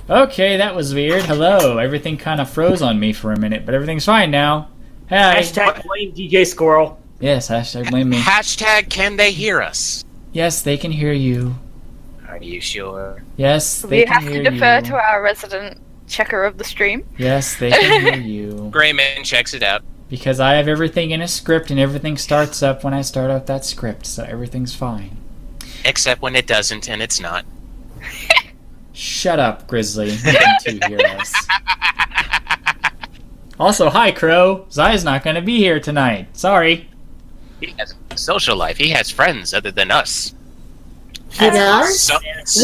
Okay, that was weird. Hello. Everything kind of froze on me for a minute, but everything's fine now. Hi. Hashtag blame DJ Squirrel. Yes, hashtag blame me. Hashtag can they hear us? Yes, they can hear you. Are you sure? Yes, We they can have hear to defer you. to our resident checker of the stream. Yes, they can hear you. Grayman checks it out. Because I have everything in a script and everything starts up when I start out that script, so everything's fine. Except when it doesn't, and it's not. Shut up, Grizzly. You can too hear us. Also, hi, Crow. Zai's not going to be here tonight. Sorry. He has a social life. He has friends other than us. He does?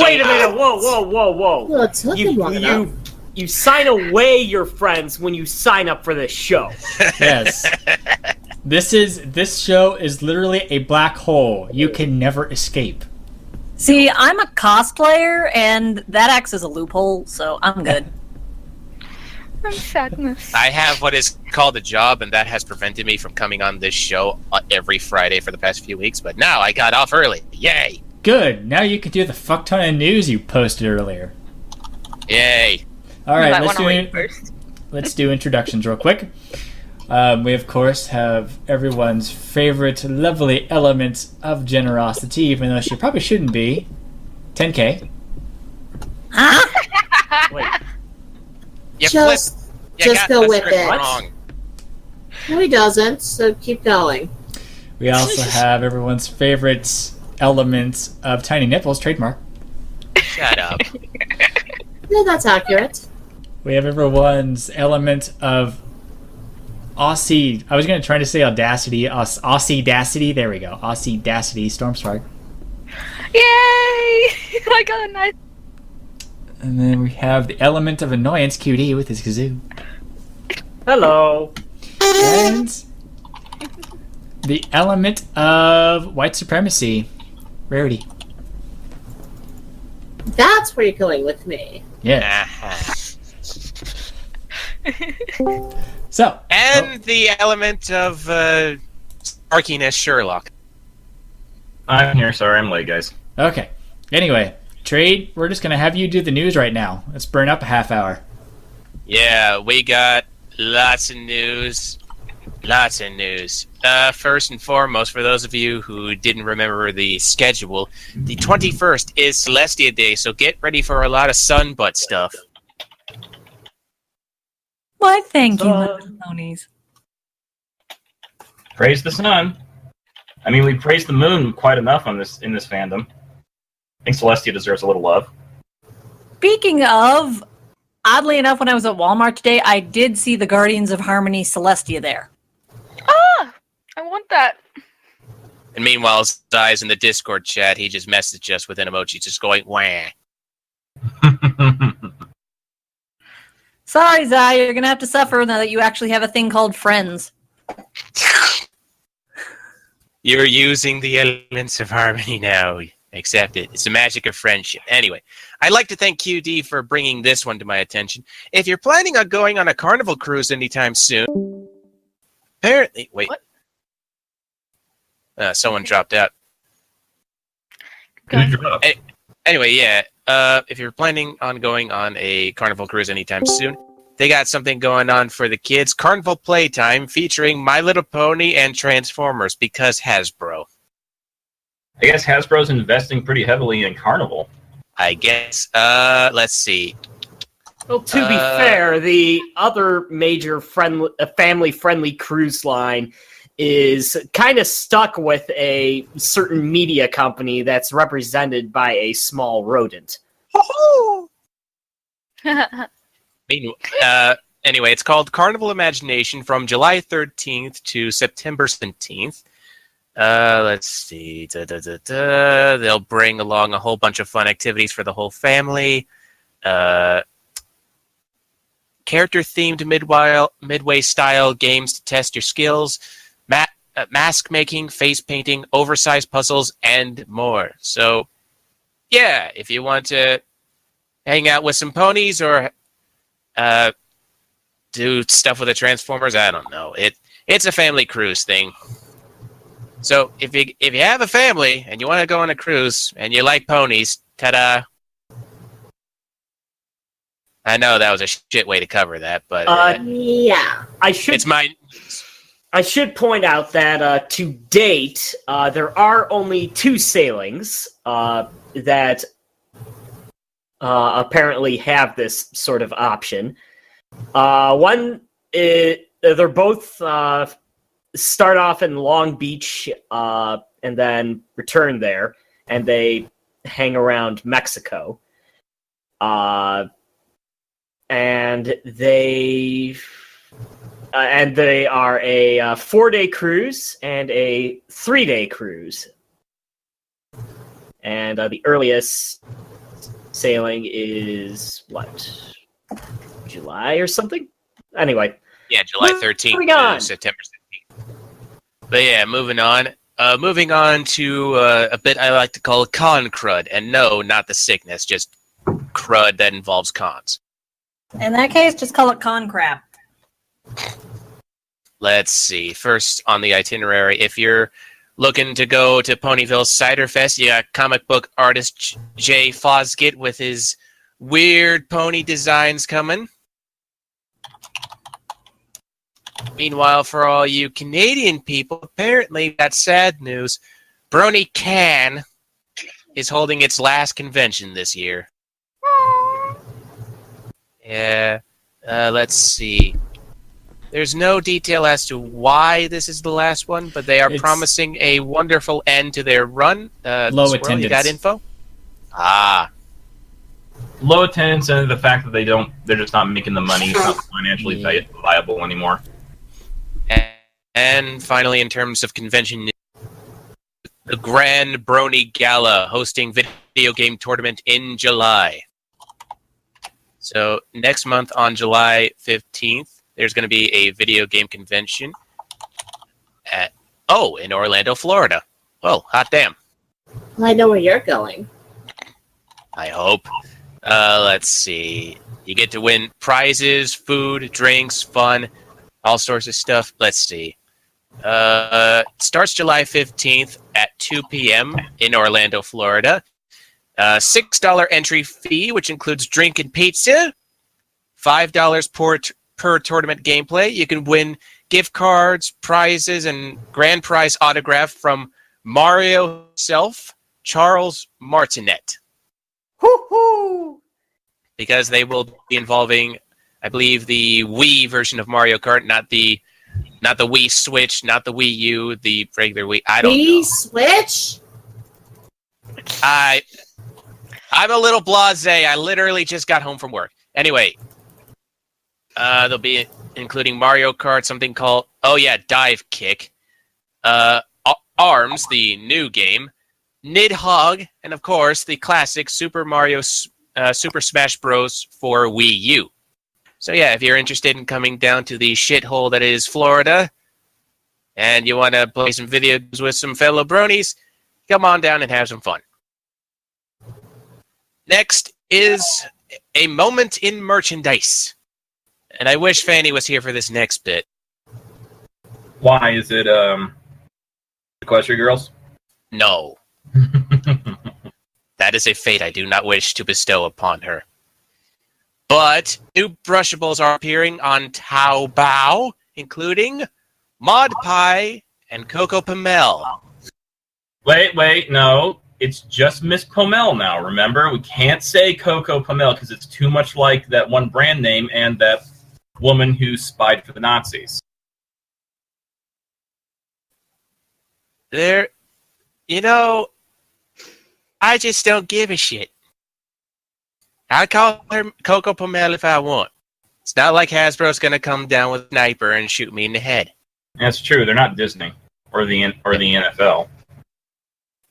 Wait a minute! Whoa! Well, it took him long enough. You sign away your friends when you sign up for this show. Yes. This show is literally a black hole. You can never escape. See, I'm a cosplayer, and that acts as a loophole, so I'm good. I'm sadness. I have what is called a job, and that has prevented me from coming on this show every Friday for the past few weeks, but now I got off early. Yay! Good. Now you can do the fuck ton of news you posted earlier. Yay! All right, You might wanna read first. let's do introductions real quick. We, of course, have everyone's favorite lovely element of generosity, even though she probably shouldn't be. 10K. Wait, You Just got go the with script it. wrong. No, he doesn't, so keep going. We also have everyone's favorite element of tiny nipples, trademark. Shut up. No, that's accurate. We have everyone's element of Aussie. I was going to try to say audacity. Aussie-dacity. There we go. Aussie-dacity. Stormstrike. Yay! I got a nice. And then we have the element of annoyance, QD, with his kazoo. hello. And the element of white supremacy, Rarity. That's where you're going with me. Yeah. Uh-huh. So. And the element of sparkiness, Sherlock. I'm here. Sorry, I'm late, guys. Okay. Anyway, Trade, we're just going to have you do the news right now. Let's burn up a half hour. Yeah, we got lots of news. Lots of news. First and foremost, for those of you who didn't remember the schedule, the 21st is Celestia Day, so get ready for a lot of sun butt stuff. Why, thank you, little ponies. Praise the sun. I mean, we praise the moon quite enough in this fandom. I think Celestia deserves a little love. Speaking of, oddly enough, when I was at Walmart today, I did see the Guardians of Harmony Celestia there. Ah! I want that. And meanwhile, Zai's in the Discord chat, he just messaged us with an emoji just going, wah. Sorry, Zai, you're gonna have to suffer now that you actually have a thing called friends. You're using the elements of harmony now. Accept it. It's the magic of friendship. Anyway, I'd like to thank QD for bringing this one to my attention. If you're planning on going on a carnival cruise anytime soon, apparently... Wait. What? Someone dropped out. Good job. Anyway, yeah. If you're planning on going on a carnival cruise anytime soon, they got something going on for the kids. Carnival Playtime featuring My Little Pony and Transformers because Hasbro. I guess Hasbro's investing pretty heavily in Carnival. I guess. Let's see. Well, to be fair, the other major family-friendly cruise line is kind of stuck with a certain media company that's represented by a small rodent. Anyway, it's called Carnival Imagination from July 13th to September 17th. Let's see. They'll bring along a whole bunch of fun activities for the whole family. Character-themed midway-style games to test your skills. Mask making, face painting, oversized puzzles, and more. So, yeah, if you want to hang out with some ponies or do stuff with the Transformers, I don't know. It's a family cruise thing. So if you have a family and you want to go on a cruise and you like ponies, ta-da! I know that was a shit way to cover that, but Yeah. it's my. I should point out that to date, there are only 2 sailings that apparently have this sort of option. One, they're both start off in Long Beach and then return there, and they hang around Mexico. And they are a 4-day cruise and a 3-day cruise. And the earliest sailing is what, July or something? Anyway. Yeah, July 13th to September 17th. But yeah, moving on. Moving on to a bit I like to call con crud. And no, not the sickness, just crud that involves cons. In that case, just call it con crap. Let's see. First on the itinerary, if you're looking to go to Ponyville Cider Fest, you got comic book artist Jay Fosgate with his weird pony designs coming. Meanwhile, for all you Canadian people, apparently that's sad news. Brony Can is holding its last convention this year. Yeah, let's see. There's no detail as to why this is the last one, but they are promising a wonderful end to their run. Low Squirrel, attendance. you got info? Ah. Low attendance and the fact that they're just not making the money. It's not financially viable anymore. And finally, in terms of convention news, the Grand Brony Gala hosting video game tournament in July. So next month on July 15th, there's going to be a video game convention in Orlando, Florida. Oh, hot damn. Well, I know where you're going. I hope. Let's see. You get to win prizes, food, drinks, fun, all sorts of stuff. Let's see. Starts July 15th at 2 p.m. in Orlando, Florida. $6 entry fee, which includes drink and pizza. $5 per tournament gameplay. You can win gift cards, prizes, and grand prize autograph from Mario himself, Charles Martinet. Woohoo! Because they will be involving, I believe, the Wii version of Mario Kart, not the Wii Switch, not the Wii U, the regular Wii. I don't know. Wii Switch? I'm a little blasé. I literally just got home from work. Anyway, they'll be including Mario Kart, something called, Dive Kick, ARMS, the new game, Nidhogg, and of course, the classic Super Smash Bros. For Wii U. So yeah, if you're interested in coming down to the shithole that is Florida, and you want to play some videos with some fellow bronies, come on down and have some fun. Next is a moment in merchandise. And I wish Fanny was here for this next bit. Why? Is it Equestria Girls? No. That is a fate I do not wish to bestow upon her. But new brushables are appearing on Taobao, including Mod Pie and Coco Pamel. Wait, no. It's just Miss Pomel now, remember? We can't say Coco Pomel because it's too much like that one brand name and that woman who spied for the Nazis. I just don't give a shit. I call her Coco Pomel if I want. It's not like Hasbro's gonna come down with a sniper and shoot me in the head. That's true. They're not Disney or the NFL.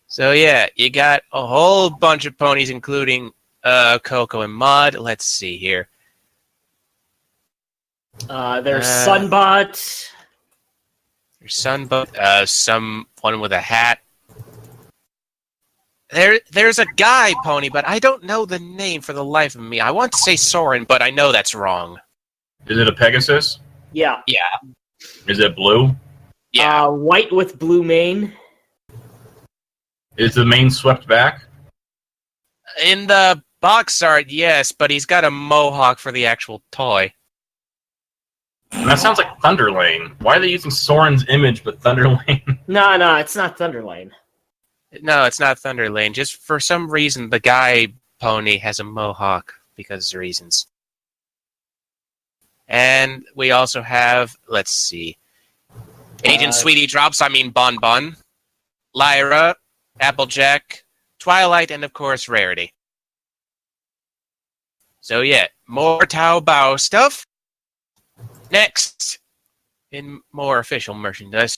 So yeah, you got a whole bunch of ponies, including Coco and Mod. Let's see here. There's Sunbot. There's Sunbot. Someone with a hat. There's a guy pony, but I don't know the name for the life of me. I want to say Soren, but I know that's wrong. Is it a Pegasus? Yeah. Yeah. Is it blue? Yeah. White with blue mane. Is the mane swept back? In the Box art, yes, but he's got a mohawk for the actual toy. And that sounds like Thunderlane. Why are they using Soren's image but Thunderlane? No, it's not Thunderlane. No, it's not Thunderlane. Just for some reason, the guy pony has a mohawk because of reasons. And we also have, let's see, Agent Sweetie Drops, Bon Bon, Lyra, Applejack, Twilight, and of course Rarity. So yeah, more Tao Bao stuff. Next, in more official merchandise,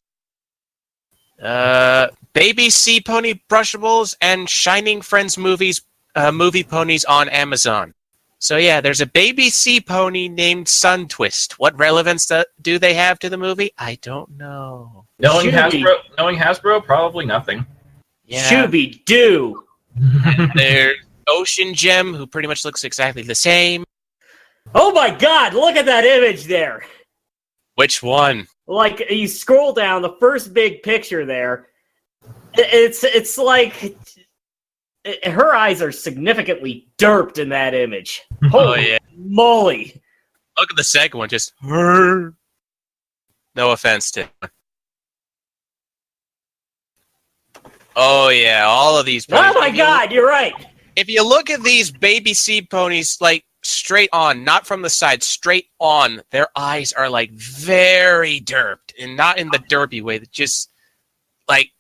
Baby Sea Pony brushables and Shining Friends movie ponies on Amazon. So yeah, there's a Baby Sea Pony named Suntwist. What relevance do they have to the movie? I don't know. Knowing Hasbro, probably nothing. Yeah. Shooby-Doo! There's Ocean Gem, who pretty much looks exactly the same. Oh my god, look at that image there! Which one? Like, you scroll down, the first big picture there, it's like... Her eyes are significantly derped in that image. Holy moly! Look at the second one, just... No offense to... Oh yeah, all of these ponies. Oh my god, you're right! If you look at these Baby Sea Ponies, like, straight on, not from the side, straight on, their eyes are, like, very derped. And not in the derpy way, just, like,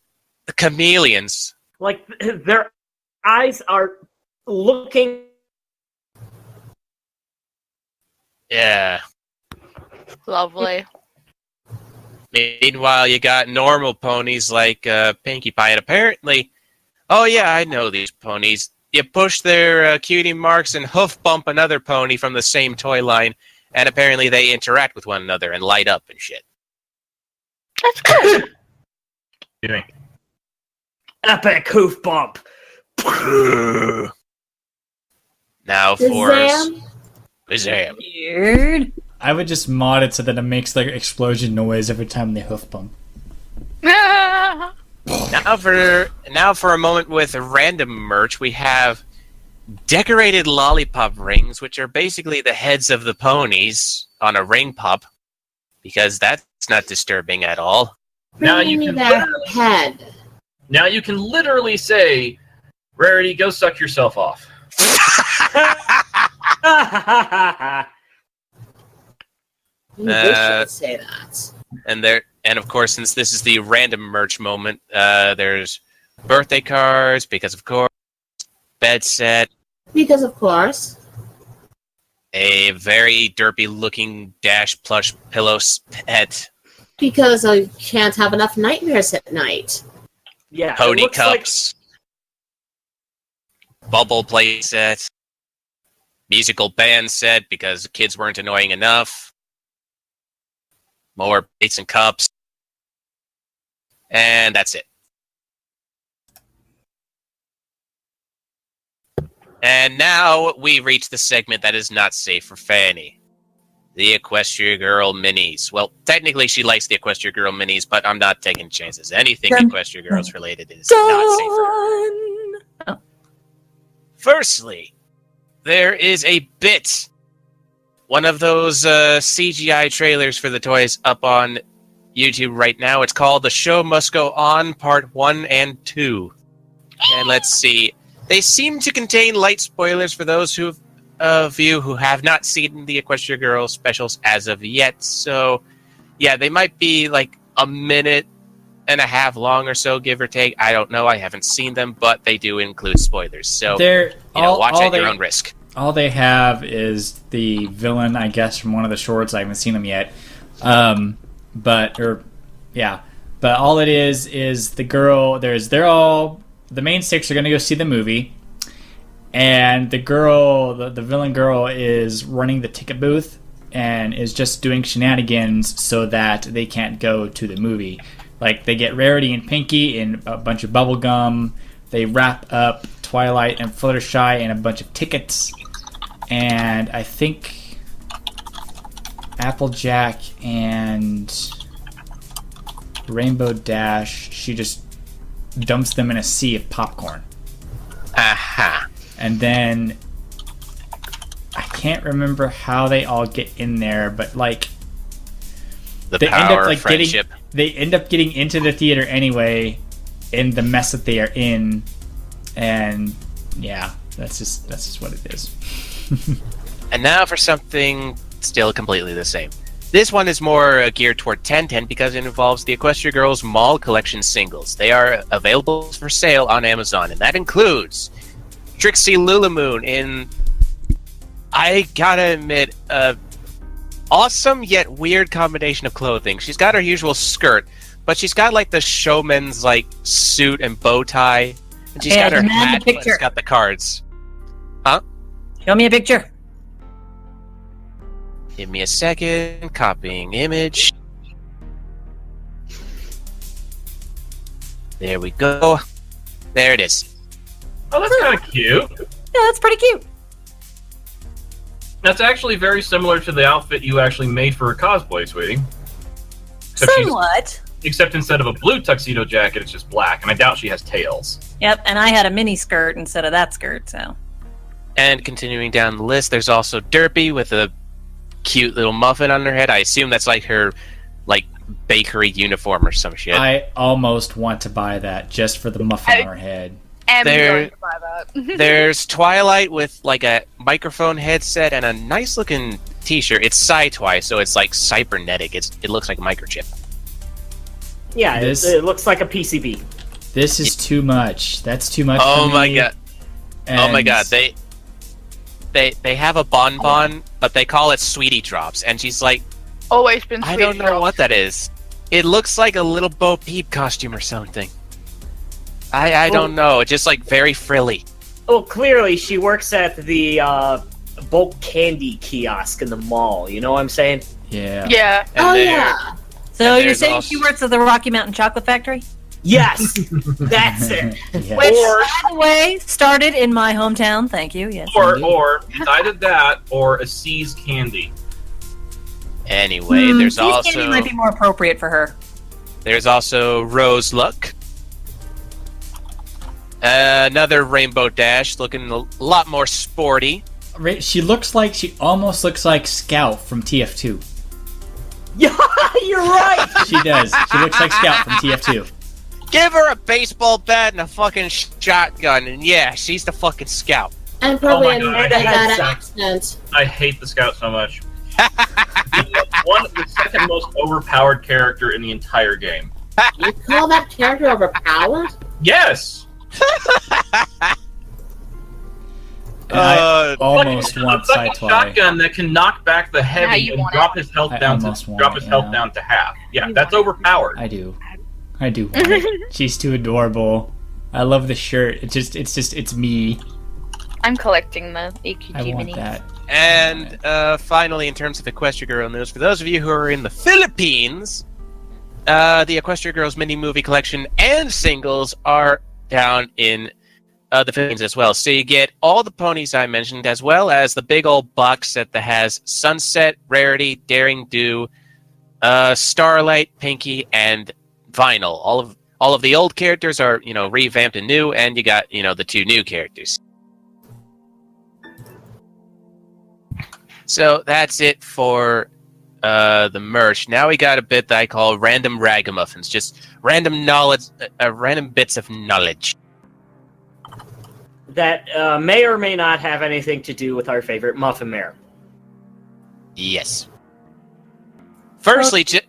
the chameleons. Like, their eyes are looking... Yeah. Lovely. Meanwhile, you got normal ponies like Pinkie Pie, and apparently... Oh yeah, I know these ponies. You push their cutie marks and hoof bump another pony from the same toy line, and apparently they interact with one another and light up and shit. That's good. Epic hoof bump! Now for... Zam. Zam. Weird. I would just mod it so that it makes like explosion noise every time they hoof bump. Now for a moment with random merch, we have decorated lollipop rings, which are basically the heads of the ponies on a ring pop, because that's not disturbing at all. Now Bring you me can that literally, head. now you can literally say, Rarity, go suck yourself off. You wish I could say that. And of course, since this is the random merch moment, there's birthday cards, because of course, bed set, Because of course. a very derpy looking Dash plush pillow pet, Because I can't have enough nightmares at night. Yeah, it pony looks like cups, bubble play set, musical band set because the kids weren't annoying enough, more plates and cups, and that's it. And now we reach the segment that is not safe for Fanny. The Equestria Girl Minis. Well, technically she likes the Equestria Girl Minis, but I'm not taking chances. Anything Equestria Girls related is not safe for her. Done. Firstly, there is a bit, one of those CGI trailers for the toys up on YouTube right now. It's called The Show Must Go On Part 1 and 2. And let's see. They seem to contain light spoilers for those of you who have not seen the Equestria Girls specials as of yet. So, yeah, they might be like a minute and a half long or so, give or take. I don't know. I haven't seen them, but they do include spoilers. So, watch at your own risk. All they have is the villain, I guess, from one of the shorts. I haven't seen them yet. But all it is the girl. The main six are going to go see the movie. And the girl, the villain girl, is running the ticket booth and is just doing shenanigans so that they can't go to the movie. Like, they get Rarity and Pinkie in a bunch of bubble gum. They wrap up Twilight and Fluttershy in a bunch of tickets. And I think Applejack and Rainbow Dash, she just dumps them in a sea of popcorn. Aha. And then can't remember how they all get in there, but like The they power end up of like friendship. they end up getting into the theater anyway, in the mess that they are in, and yeah, that's just what it is. And now for something still completely the same. This one is more geared toward 1010 because it involves the Equestria Girls Mall Collection singles. They are available for sale on Amazon, and that includes Trixie Lulamoon in, I gotta admit, awesome yet weird combination of clothing. She's got her usual skirt, but she's got like the showman's like suit and bow tie, and she's got her demand a hat, but picture. it's got the cards. Show me a picture. Give me a second. Copying image. There we go. There it is. Oh, that's kind of cute. Yeah, that's pretty cute. That's actually very similar to the outfit you actually made for her cosplay, sweetie. Somewhat. Except instead of a blue tuxedo jacket, it's just black, and I doubt she has tails. Yep, and I had a mini skirt instead of that skirt, so. And continuing down the list, there's also Derpy with a cute little muffin on her head. I assume that's like her like bakery uniform or some shit. I almost want to buy that just for the muffin on her head. Am There- going to buy that. There's Twilight with like a microphone headset and a nice looking t-shirt. It's Sci-Twi, so it's like cybernetic. It looks like a microchip. Yeah, This- it looks like a PCB. This is too much. That's too much. Oh for my me. god. Oh my And god. They have a bonbon, but they call it Sweetie Drops, and she's like, Always been I sweet. don't know what that is. It looks like a little Bo Peep costume or something. I don't know. It's just like very frilly. Well, clearly she works at the bulk candy kiosk in the mall. You know what I'm saying? Yeah. Yeah. And Oh there- yeah. So And you're there's saying also- she works at the Rocky Mountain Chocolate Factory? Yes, that's it. Yes. Which, Or- by the way, started in my hometown. Thank you. Yes. Or it's either that or a C's candy. Anyway, there's Cheese also candy might be more appropriate for her. there's also Rose Luck. Another Rainbow Dash, looking a lot more sporty. She almost looks like Scout from TF2. Yeah, you're right. She does. She looks like Scout from TF2. Give her a baseball bat and a fucking shotgun, and yeah, she's the fucking scout. And probably Oh my a God. bad accent. I hate the Scout so much. The second most overpowered character in the entire game. You call that character overpowered? Yes! And I almost want a fucking Sci-Twi. shotgun that can knock back the Now heavy you and want drop his health I down almost to want drop it, his health yeah. down to half. Yeah, that's overpowered. I do want it. She's too adorable. I love the shirt. It's me. I'm collecting the AQG I want minis. that. And finally, in terms of Equestria Girl news, for those of you who are in the Philippines, the Equestria Girls mini movie collection and singles are down in the Philippines as well. So you get all the ponies I mentioned, as well as the big old box set that has Sunset, Rarity, Daring Do, Starlight, Pinky, and Vinyl. All of the old characters are revamped and new, and you got the two new characters. So that's it for the merch. Now we got a bit that I call random ragamuffins, just random knowledge, random bits of knowledge. That may or may not have anything to do with our favorite Muffin Mare. Yes. Firstly, just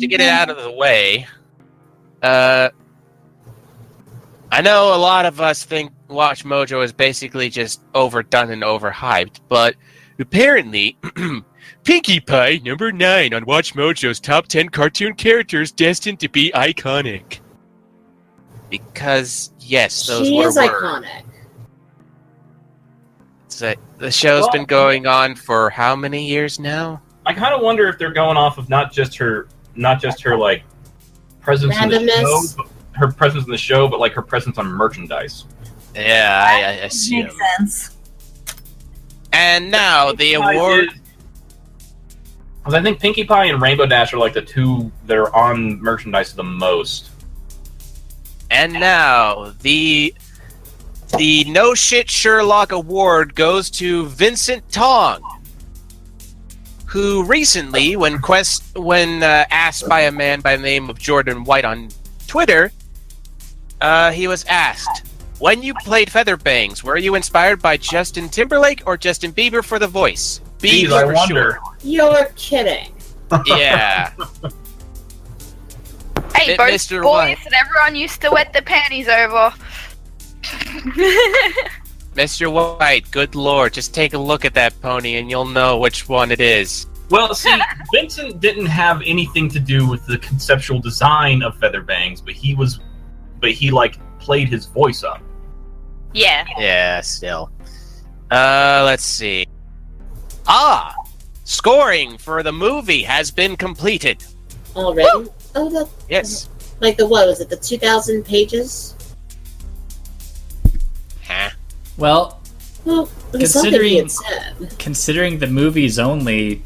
to get it out of the way, I know a lot of us think Watch Mojo is basically just overdone and overhyped, but apparently, Pinkie Pie, number 9 on Watch Mojo's top 10 cartoon characters destined to be iconic. Because, yes, those She were is words. iconic. So, the show's been going on for how many years now? I kind of wonder if they're going off of not just her like presence in the show, Randomness. but her presence in the show, but like her presence on merchandise. Yeah, I assume. Makes sense. And now, the award... Because I think Pinkie Pie and Rainbow Dash are like the two that are on merchandise the most. And now, the The No Shit Sherlock Award goes to Vincent Tong, who recently, when asked by a man by the name of Jordan White on Twitter, he was asked, when you played Featherbangs, were you inspired by Justin Timberlake or Justin Bieber for the voice? Jeez, Bieber I for wonder. sure. You're kidding. Yeah. Hey, both Mr. boys White. and everyone used to wet their panties over. Mr. White, good lord, just take a look at that pony and you'll know which one it is. Well, see, Vincent didn't have anything to do with the conceptual design of Featherbangs, but he like played his voice up. Yeah. Yeah, still. Let's see. Scoring for the movie has been completed. Already? Woo! Oh, that. Yes. Like what was it? The 2,000 pages? Huh? Well, Well, it was something he had said. considering the movie's only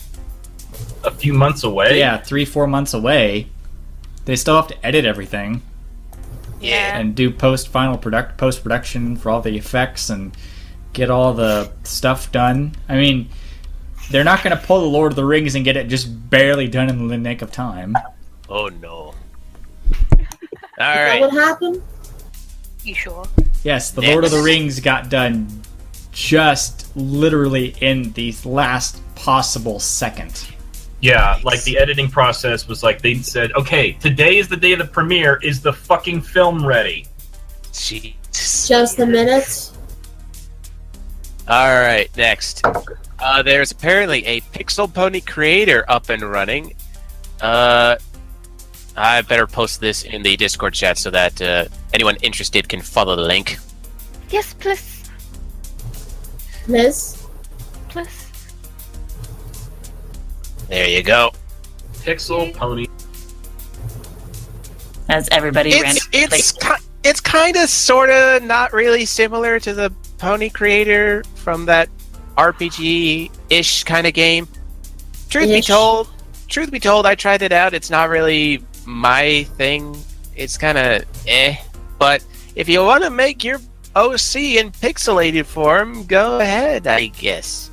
A few months away. 3-4 months away, they still have to edit everything Yeah. and do post production for all the effects and get all the stuff done. I mean, they're not going to pull the Lord of the Rings and get it just barely done in the nick of time. Oh no. Is that Alright. what happened? You sure? Yes, the Lord of the Rings got done just literally in the last possible second. Yeah, like the editing process was like they said, okay, today is the day of the premiere. Is the fucking film ready? Jesus. Just a minute. Alright, next. There's apparently a Pixel Pony creator up and running. I better post this in the Discord chat so that anyone interested can follow the link. Yes, please. Miss? Please. There you go. Pixel Pony. As everybody ran. It's kind of, sort of, not really similar to the Pony creator from that RPG-ish kind of game. Truth be told, I tried it out. It's not really my thing. It's kind of But if you want to make your OC in pixelated form, go ahead, I guess.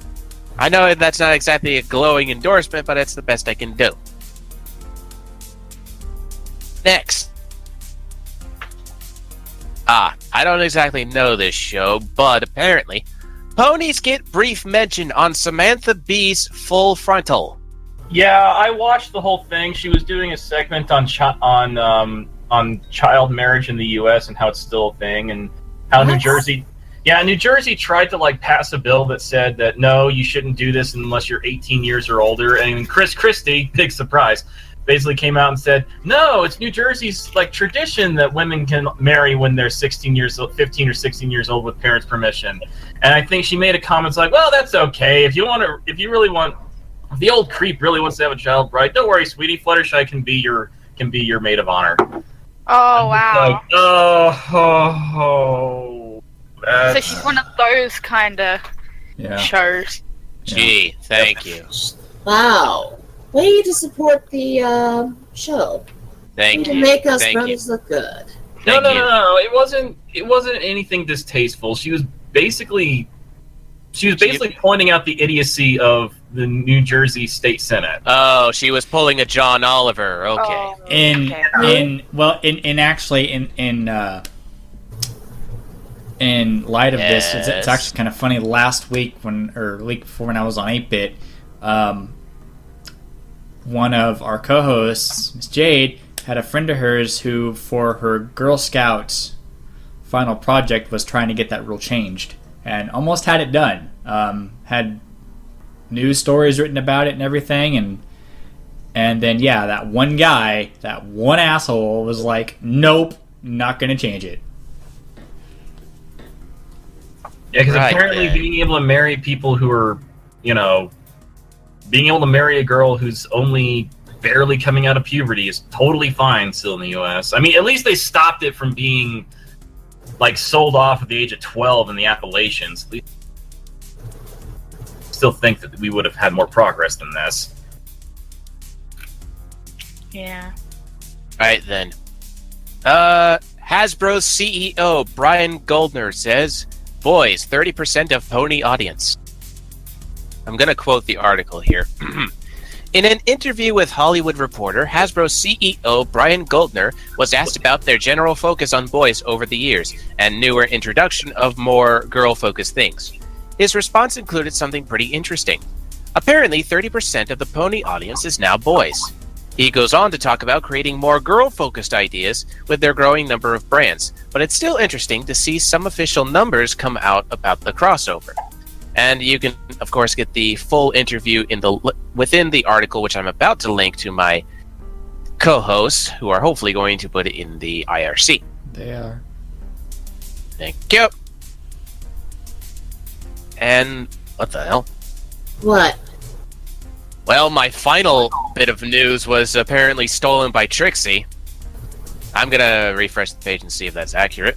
I know that's not exactly a glowing endorsement, but it's the best I can do. Next. I don't exactly know this show, but apparently, ponies get brief mention on Samantha Bee's Full Frontal. Yeah, I watched the whole thing. She was doing a segment on child marriage in the U.S. and how it's still a thing, and how New Jersey tried to like pass a bill that said that no, you shouldn't do this unless you're 18 years or older. And Chris Christie, big surprise, basically came out and said, no, it's New Jersey's like tradition that women can marry when they're 15 or 16 years old with parents' permission. And I think she made a comment like, well, that's okay if if the old creep really wants to have a child bride, don't worry, sweetie, Fluttershy can be your maid of honor. Oh, wow. Like, So she's one of those kind of shows. Gee, thank you. Wow. Way to support the show. Thank Way you. to make us Thank brothers look good. Thank you. No. It wasn't anything distasteful. She was basically pointing out the idiocy of the New Jersey State Senate. Oh, she was pulling a John Oliver. Okay. In light of this, it's actually kind of funny. Last week, week before when I was on 8-Bit, one of our co-hosts, Miss Jade, had a friend of hers who, for her Girl Scouts final project, was trying to get that rule changed and almost had it done. Had news stories written about it and everything, and then that one guy, that one asshole, was like, "Nope, not going to change it." Yeah, because apparently being able to marry people who are, being able to marry a girl who's only barely coming out of puberty is totally fine still in the U.S. I mean, at least they stopped it from being, like, sold off at the age of 12 in the Appalachians. At least still think that we would have had more progress than this. Yeah. Alright then. Hasbro's CEO Brian Goldner says, "Boys, 30% of pony audience." I'm going to quote the article here. In an interview with Hollywood Reporter, Hasbro CEO Brian Goldner was asked about their general focus on boys over the years and newer introduction of more girl-focused things. His response included something pretty interesting. Apparently, 30% of the pony audience is now boys. He goes on to talk about creating more girl-focused ideas with their growing number of brands, but it's still interesting to see some official numbers come out about the crossover. And you can, of course, get the full interview within the article, which I'm about to link to my co-hosts, who are hopefully going to put it in the IRC. They are. Thank you. And what the hell? What? Well, my final bit of news was apparently stolen by Trixie. I'm gonna refresh the page and see if that's accurate.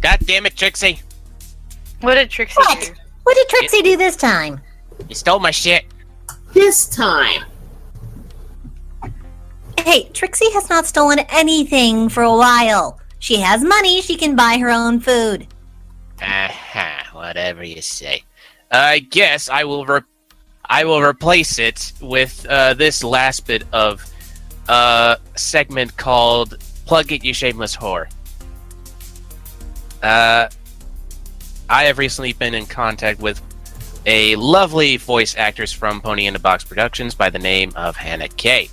God damn it, Trixie! What did Trixie do? What did Trixie do this time? You stole my shit. This time. Hey, Trixie has not stolen anything for a while. She has money, she can buy her own food. Aha, whatever you say. I guess I will replace it with this last bit of segment called "Plug It, You Shameless Whore." I have recently been in contact with a lovely voice actress from Pony in a Box Productions by the name of Hannah Kay.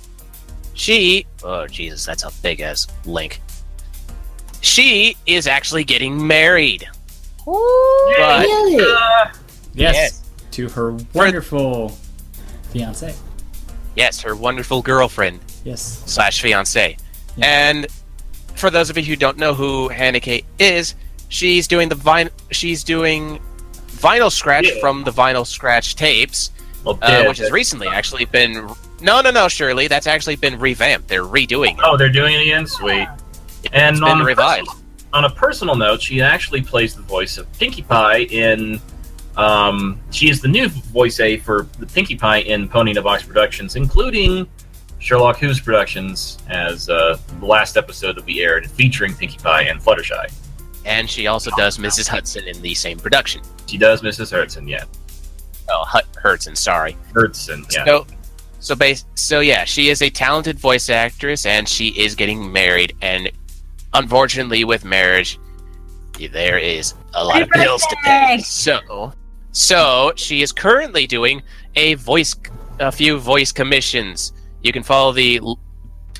Oh Jesus, that's a big ass link. She is actually getting married. Ooh, But Really? Yes, to her wonderful fiance. yes, her wonderful girlfriend Yes. / fiance. Yeah. And for those of you who don't know who Hannah Kay is, she's doing vinyl scratch from the vinyl scratch tapes, which has recently actually been no, Shirley, that's actually been revamped. They're redoing it. Oh, they're doing it again? Sweet. And It's been revived. On a personal note, she actually plays the voice of Pinkie Pie in. She is the new voice for the Pinkie Pie in Pony in a Box Productions, including Sherlock Who's Productions as the last episode that we aired, featuring Pinkie Pie and Fluttershy. And she also does Mrs. Hudson in the same production. She does Mrs. Hudson, yeah. Oh, Hudson, sorry. Hudson, yeah. So yeah, she is a talented voice actress, and she is getting married. And unfortunately, with marriage, there is a lot of bills to pay. So she is currently doing a few voice commissions. You can follow the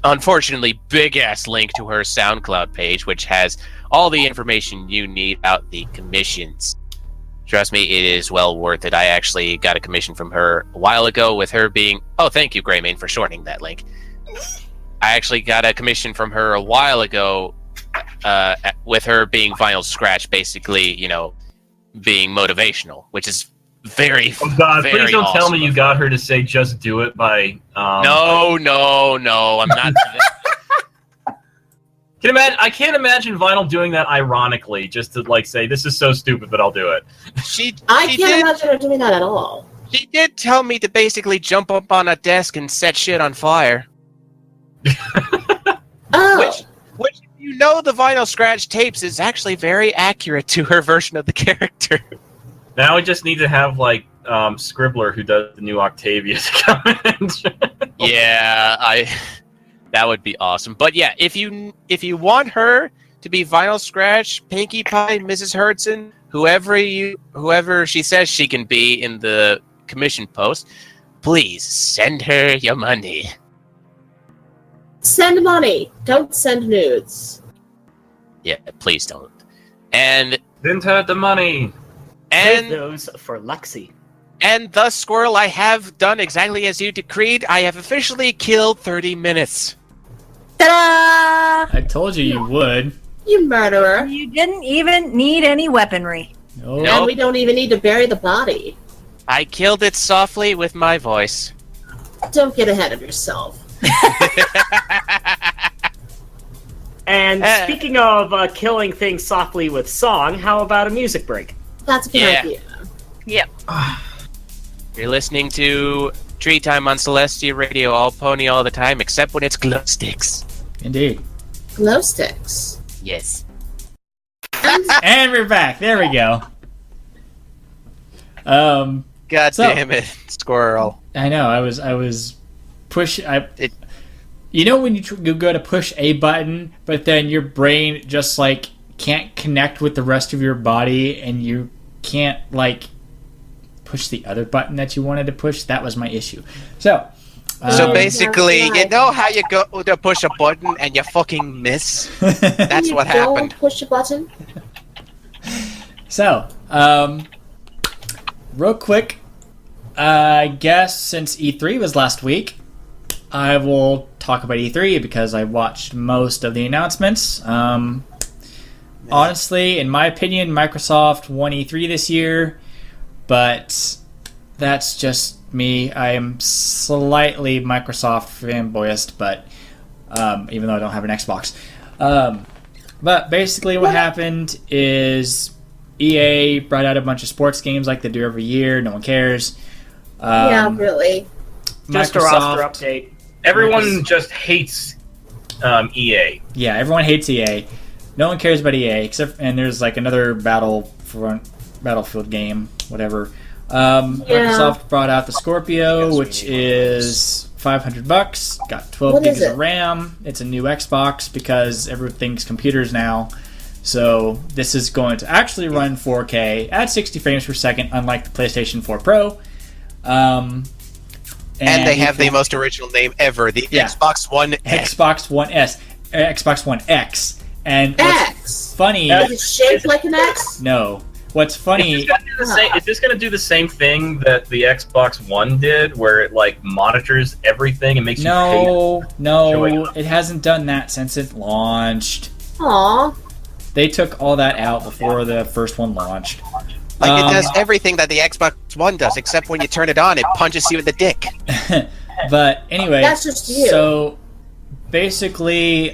unfortunately big ass link to her SoundCloud page, which has all the information you need about the commissions. Trust me, it is well worth it. I actually got a commission from her a while ago with her being... Oh, thank you, Greymane, for shortening that link. I actually got a commission from her a while ago with her being vinyl scratch, basically, being motivational, which is very, Oh God, very please don't tell me awesome. you got her to say "just do it" by. No, I'm not... I can't imagine Vinyl doing that ironically, just to say this is so stupid, but I'll do it. I can't imagine her doing that at all. She did tell me to basically jump up on a desk and set shit on fire. Oh. Which, the vinyl scratch tapes is actually very accurate to her version of the character. Now we just need to have Scribbler, who does the new Octavia, to come in. Yeah, that would be awesome. But yeah, if you want her to be vinyl scratch, Pinkie Pie, Mrs. Hudson, whoever she says she can be in the commission post, please send her your money. Send money. Don't send nudes. Yeah, please don't. And Didn't have the money. Save and those for Lexi. and thus, Squirrel, I have done exactly as you decreed. I have officially killed 30 minutes. ta-da! I told you would. You murderer. You didn't even need any weaponry. No. No. And we don't even need to bury the body. I killed it softly with my voice. Don't get ahead of yourself. And speaking of killing things softly with song, how about a music break? That's a good Yeah. idea. Yep. You're listening to Treetime on Celestia Radio, all pony all the time, except when it's glow sticks. Indeed. Glow sticks. Yes. And we're back. There we go. God So- damn it, squirrel. I know. I was push. You know when you go to push a button, but then your brain just like can't connect with the rest of your body, and you can't like push the other button that you wanted to push. That was my issue. So. So um, basically, that's you right. know how you go to push a button and you fucking miss? That's You what don't happened. push a button. So, real quick, I guess since E3 was last week, I will talk about E3 because I watched most of the announcements. Honestly, in my opinion, Microsoft won E3 this year, but that's just me. I am slightly Microsoft fanboyist, but even though I don't have an Xbox. But basically what happened is EA brought out a bunch of sports games like they do every year. No one cares. Yeah, really. Just a roster update. Everyone just hates EA. Yeah, everyone hates EA. No one cares about EA and there's like another Battlefield game, whatever. Microsoft brought out the Scorpio, which is $500. Got 12 What gigs is of it? RAM. It's a new Xbox because everything's computers now. So this is going to actually run 4K at 60 frames per second, unlike the PlayStation 4 Pro. And they have the most original name ever, the Xbox One X. Xbox One S, Xbox One X. And what's X. funny? Is it shaped like an X? No. What's funny? Is this gonna do the same thing that the Xbox One did, where it like monitors everything and makes you pay? No, it hasn't done that since it launched. Aw. They took all that out before the first one launched. Like it does everything that the Xbox One does, except when you turn it on, it punches you in the dick. But anyway, That's just you. So basically,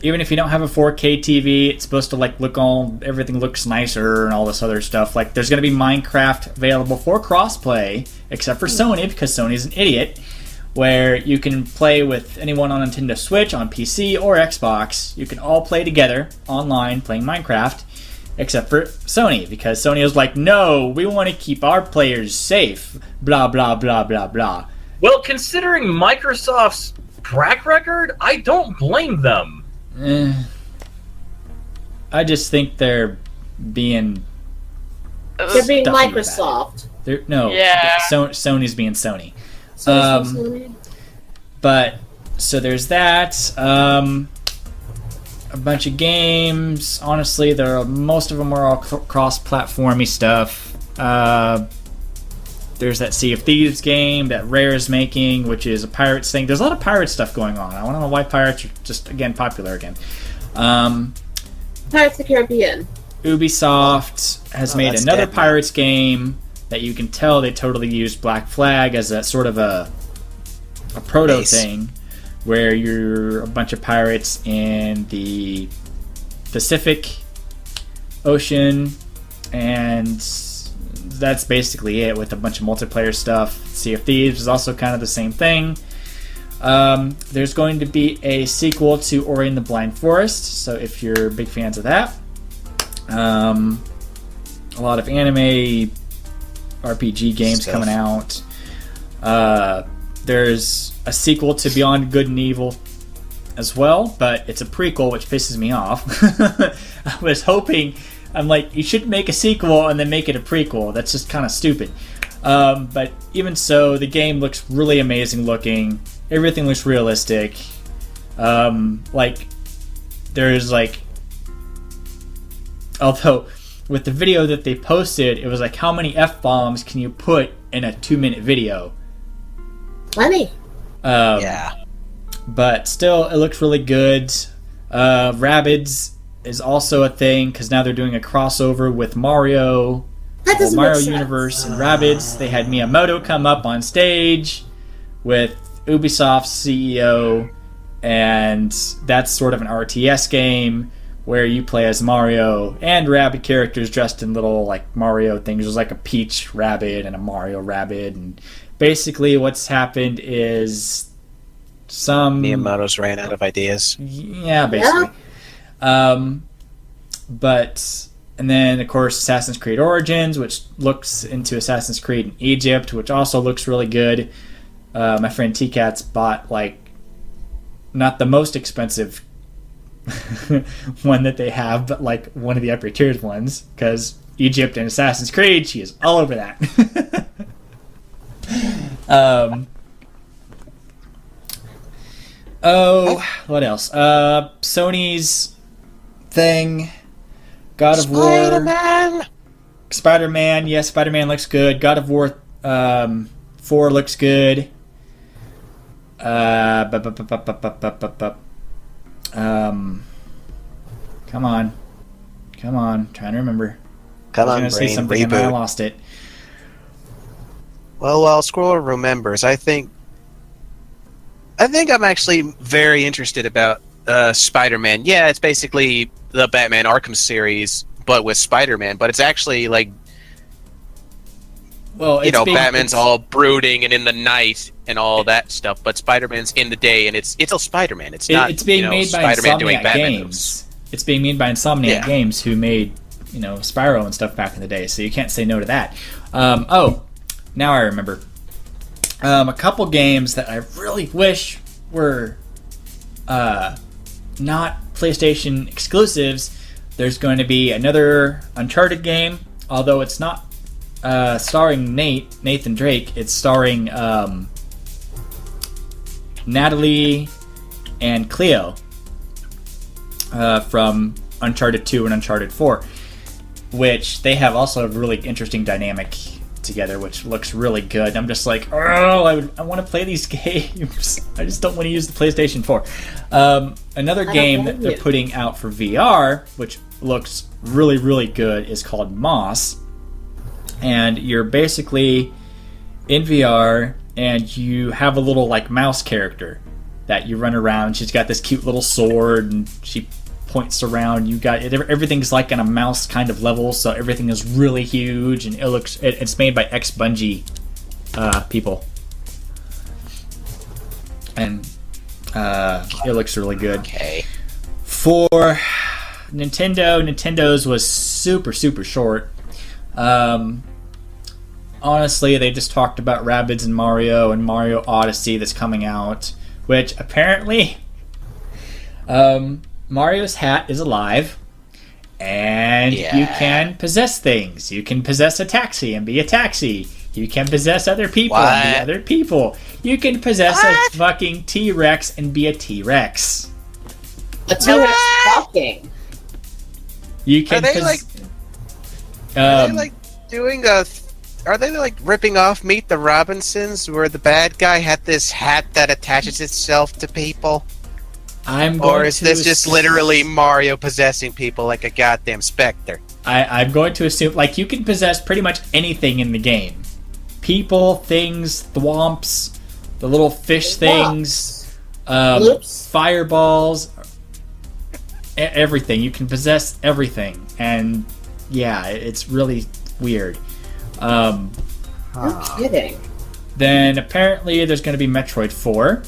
even if you don't have a 4K TV, it's supposed to like everything looks nicer and all this other stuff. Like there's going to be Minecraft available for crossplay, except for Sony because Sony's an idiot, where you can play with anyone on Nintendo Switch, on PC, or Xbox. You can all play together online playing Minecraft, except for Sony, because Sony was like, no, we want to keep our players safe, blah, blah, blah, blah, blah. Well, considering Microsoft's track record, I don't blame them. I just think they're being... They're being Stuffy about Microsoft. Yeah. Sony's being Sony. So Um, But, so there's that. A bunch of games. Honestly, most of them are all cross-platformy stuff. There's that Sea of Thieves game that Rare is making, which is a Pirates thing. There's a lot of pirate stuff going on. I want to know why pirates are just, again, popular again. Pirates of the Caribbean. Ubisoft has made that's another dead now. Pirates game that you can tell they totally used Black Flag as a sort of a proto Base. thing, where you're a bunch of pirates in the Pacific Ocean, and that's basically it with a bunch of multiplayer stuff. Sea of Thieves is also kind of the same thing. There's going to be a sequel to Ori and the Blind Forest, so if you're big fans of that. A lot of anime RPG games Stuff. coming out. There's a sequel to Beyond Good and Evil as well, but it's a prequel, which pisses me off. I was hoping, I'm like, you shouldn't make a sequel and then make it a prequel. That's just kind of stupid. But even so, the game looks really amazing looking. Everything looks realistic. Although, with the video that they posted, it was like, how many F-bombs can you put in a 2-minute video? Plenty. Yeah. But still, it looks really good. Rabbids is also a thing, because now they're doing a crossover with Mario. That doesn't Mario make sense. Universe and Rabbids. They had Miyamoto come up on stage with Ubisoft's CEO, and that's sort of an RTS game where you play as Mario and Rabbid characters dressed in little like Mario things. There's like a Peach Rabbid and a Mario Rabbid, and basically what's happened is Miyamoto's ran out of ideas. Yeah, basically. But and then of course Assassin's Creed Origins, which looks into Assassin's Creed in Egypt, which also looks really good. My friend T-Cats bought like not the most expensive one that they have, but like one of the upper tiers ones, because Egypt and Assassin's Creed, she is all over that. What else? Sony's thing, God of War, Spider-Man. Yes, Spider-Man looks good. God of War 4 looks good. Come on, trying to remember. Come I was on, gonna say brain, something and I reboot. lost it. Well, while Squirrel remembers, I think I'm actually very interested about Spider-Man. Yeah, it's basically the Batman Arkham series, but with Spider-Man. But it's actually like, Well, Batman's all brooding and in the night and all that stuff, but Spider-Man's in the day, and it's a Spider-Man. It's not. It's being made by Spider-Man doing Insomniac Batman Games. moves. It's being made by Insomniac Games, who made Spyro and stuff back in the day. So you can't say no to that. Now I remember. A couple games that I really wish were not PlayStation exclusives. There's going to be another Uncharted game, although it's not starring Nathan Drake. It's starring Natalie and Cleo from Uncharted 2 and Uncharted 4, which they have also a really interesting dynamic together, which looks really good. I'm just like, I want to play these games. I just don't want to use the PlayStation 4. Another game that they're putting out for VR, which looks really, really good, is called Moss. And you're basically in VR, and you have a little like mouse character that you run around. She's got this cute little sword, and she points around. You got everything's like on a mouse kind of level, so everything is really huge, and it's made by ex-Bungie people, and it looks really good. Okay. For Nintendo's was super short. Honestly, they just talked about Rabbids and Mario Odyssey that's coming out, which apparently Mario's hat is alive, and you can possess things. You can possess a taxi and be a taxi. You can possess other people and be other people. You can possess a fucking T-Rex and be a T-Rex. A T-Rex talking. You can. Are they like ripping off Meet the Robinsons, where the bad guy had this hat that attaches itself to people? Or is this just literally Mario possessing people like a goddamn specter? I'm going to assume, like, you can possess pretty much anything in the game. People, things, thwomps, the little fish things, fireballs, everything. You can possess everything. And, yeah, it's really weird. No kidding. Then, apparently, there's going to be Metroid 4.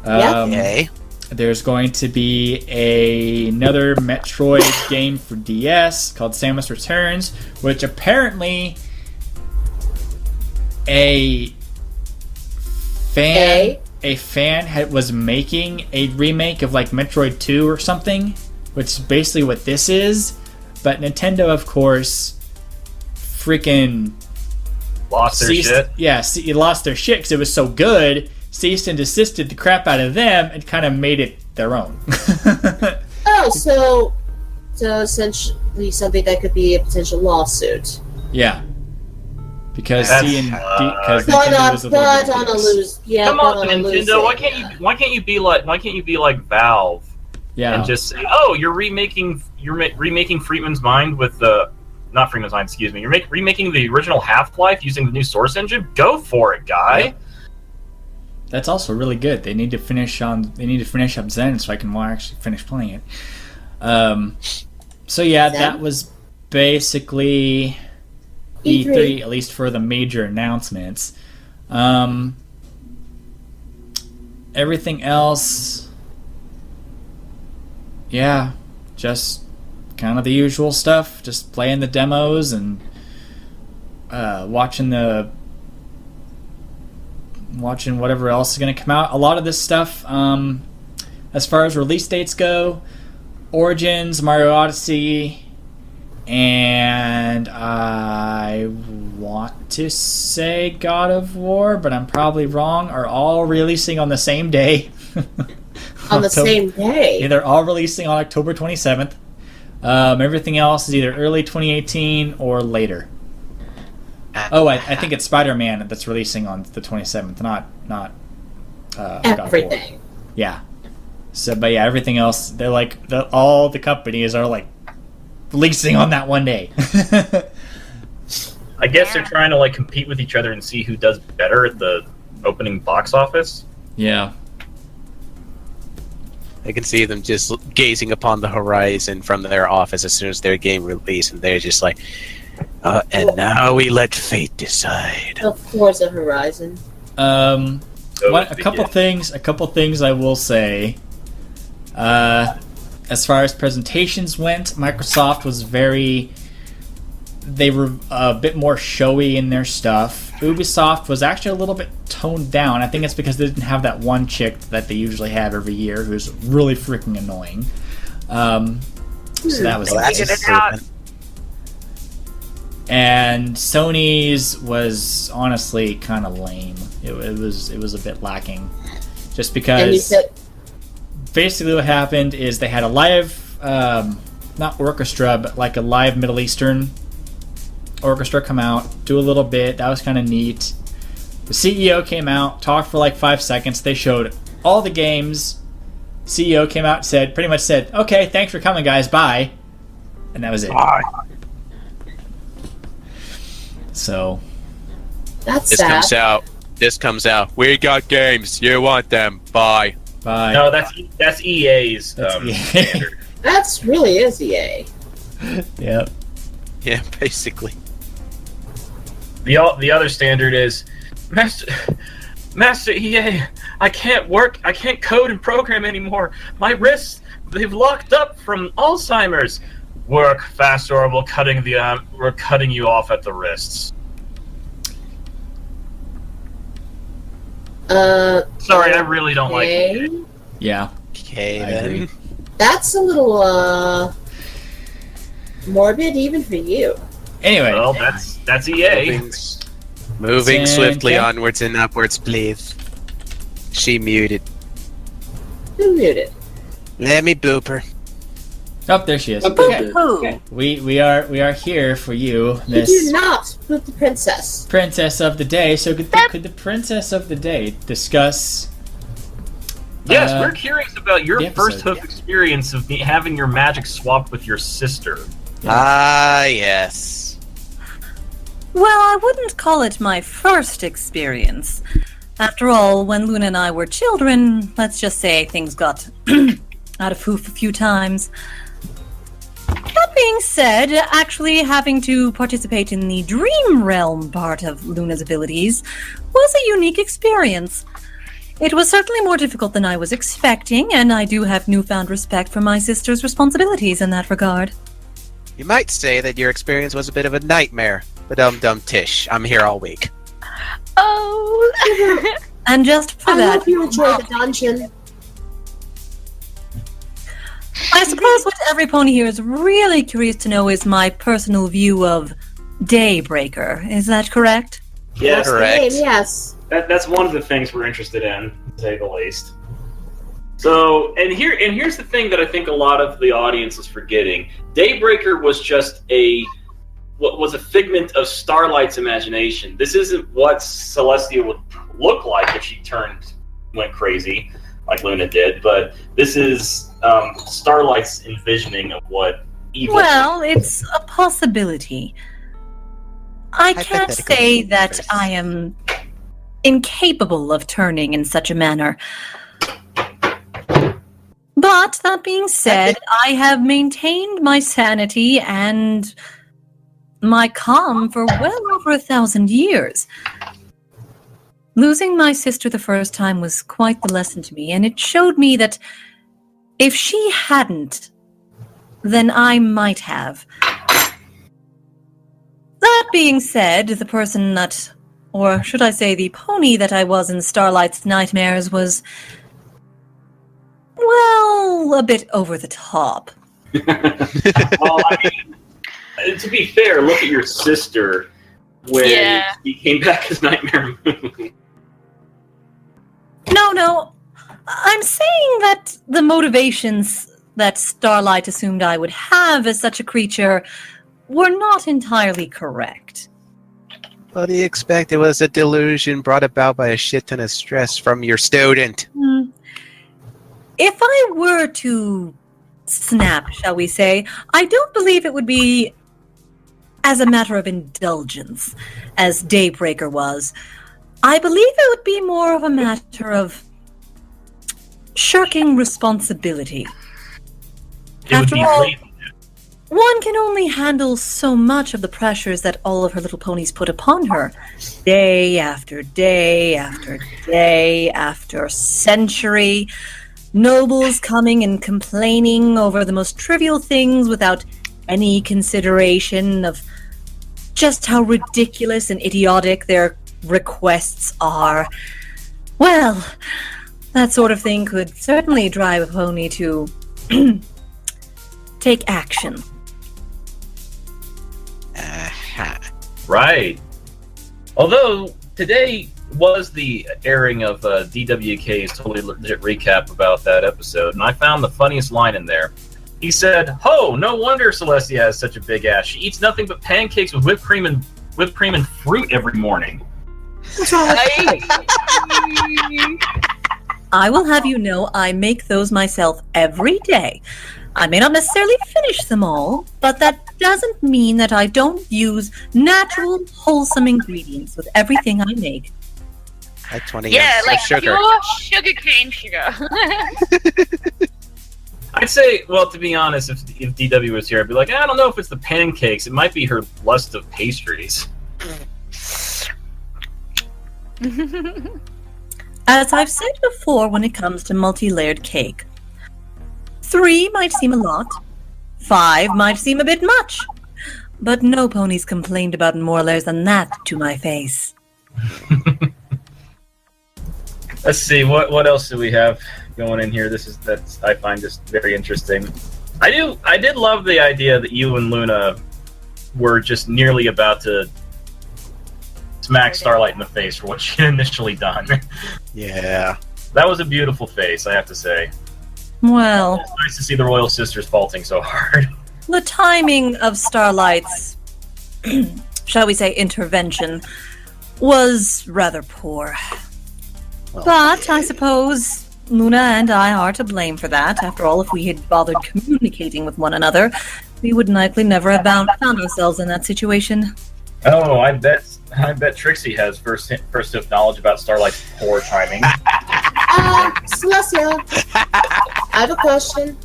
Yay. There's going to be another Metroid game for DS called Samus Returns, which apparently a fan was making a remake of like Metroid 2 or something, which is basically what this is. But Nintendo, of course, freaking Lost their shit. Yeah, you lost their shit because it was so good. Ceased and desisted the crap out of them and kind of made it their own. So essentially something that could be a potential lawsuit. Yeah, because That's, Nintendo was a little bit Come on, Nintendo. Why can't you be like Valve? Yeah, and just say, oh, you're remaking Freeman's Mind with the. Not Freeman's Mind, excuse me. You're remaking the original Half-Life using the new Source engine. Go for it, guy. Yeah. That's also really good. They need to finish up Zen so I can actually finish playing it. So yeah, Zen? that was basically E3, at least for the major announcements. everything else, yeah, just kind of the usual stuff. Just playing the demos and watching whatever else is going to come out. A lot of this stuff, as far as release dates go, Origins, Mario Odyssey, and I want to say God of War, but I'm probably wrong, are all releasing on the same day. On the same day? Yeah, they're all releasing on October 27th. Everything else is either early 2018 or later. I think it's Spider-Man that's releasing on the 27th, not God of War. Everything. Yeah. So, but yeah, everything else, they're like, all the companies are like releasing on that one day. I guess they're trying to like compete with each other and see who does better at the opening box office. Yeah. I can see them just gazing upon the horizon from their office as soon as their game released, and they're just like, and now we let fate decide. Of Forza Horizon. A couple things I will say. As far as presentations went, Microsoft was they were a bit more showy in their stuff. Ubisoft was actually a little bit toned down. I think it's because they didn't have that one chick that they usually have every year who's really freaking annoying. So that was interesting. And Sony's was honestly kind of lame. It was a bit lacking, just because basically what happened is they had a live, not orchestra, but like a live Middle Eastern orchestra come out, do a little bit. That was kind of neat. The CEO came out, talked for like 5 seconds. They showed all the games. CEO came out, pretty much said, "Okay, thanks for coming, guys. Bye," and that was it. Bye. So This comes out. We got games. You want them? Bye. Bye. No, that's EA's standard. That's really is EA. Yep. Yeah, basically. The other standard is Master EA. I can't code and program anymore. My wrists, they've locked up from Alzheimer's. Work faster, or we're cutting you off at the wrists. Sorry, I really don't like it. Yeah. Okay, I then. agree. That's a little morbid even for you. Anyway. Well, that's EA. Moving swiftly onwards and upwards, please. She muted. Who muted? Let me boop her. Oh, there she is. Okay. We are here for you, You Miss do not boot the princess. Princess of the Day. So could the Princess of the Day discuss? Yes, we're curious about your first episode, hoof experience of having your magic swapped with your sister. Ah, yes. Well, I wouldn't call it my first experience. After all, when Luna and I were children, let's just say things got out of hoof a few times. That being said, actually having to participate in the Dream Realm part of Luna's abilities was a unique experience. It was certainly more difficult than I was expecting, and I do have newfound respect for my sister's responsibilities in that regard. You might say that your experience was a bit of a nightmare. But dum tish, I'm here all week. Oh. And just for I that, hope you enjoy the dungeon. I suppose what every pony here is really curious to know is my personal view of Daybreaker. Is that correct? Yes, Correct. Yes. that's one of the things we're interested in, to say the least. So, here's the thing that I think a lot of the audience is forgetting. Daybreaker was just a figment of Starlight's imagination. This isn't what Celestia would look like if she went crazy, like Luna did, but this is Starlight's envisioning of what evil... Well, it's a possibility. I can't say that I am incapable of turning in such a manner. But, that being said, I have maintained my sanity and my calm for well over 1,000 years. Losing my sister the first time was quite the lesson to me, and it showed me that if she hadn't, then I might have. That being said, the person that, or should I say the pony that I was in Starlight's nightmares was, well, a bit over the top. Well, I mean, to be fair, look at your sister when he came back as Nightmare Moon. No. I'm saying that the motivations that Starlight assumed I would have as such a creature were not entirely correct. What do you expect? It was a delusion brought about by a shit ton of stress from your student. If I were to snap, shall we say, I don't believe it would be as a matter of indulgence, as Daybreaker was. I believe it would be more of a matter of shirking responsibility. After all, one can only handle so much of the pressures that all of her little ponies put upon her. Day after day after day after century. Nobles coming and complaining over the most trivial things without any consideration of just how ridiculous and idiotic their requests are. Well, that sort of thing could certainly drive a pony to take action. Right. Although, today was the airing of DWK's Totally Legit recap about that episode, and I found the funniest line in there. He said, "Ho, no wonder Celestia has such a big ass. She eats nothing but pancakes with whipped cream and fruit every morning." What's wrong with that? I will have you know I make those myself every day. I may not necessarily finish them all, but that doesn't mean that I don't use natural, wholesome ingredients with everything I make. Like 20 Yeah, ounces like of sugar. pure sugar cane sugar. I'd say, well, to be honest, if DW was here, I'd be like, I don't know if it's the pancakes. It might be her lust of pastries. As I've said before when it comes to multi-layered cake, 3 might seem a lot, 5 might seem a bit much, but no ponies complained about more layers than that to my face. Let's see, what else do we have going in here? I find this very interesting. I did love the idea that you and Luna were just nearly about to smack Starlight in the face for what she had initially done. Yeah. That was a beautiful face, I have to say. Well, It's nice to see the Royal Sisters faulting so hard. the timing of Starlight's, shall we say, intervention was rather poor. Well, But I suppose Luna and I are to blame for that. After all, if we had bothered communicating with one another, we would likely never have found ourselves in that situation. Oh, I bet Trixie has first knowledge about Starlight's poor timing. Celestia, I have a question.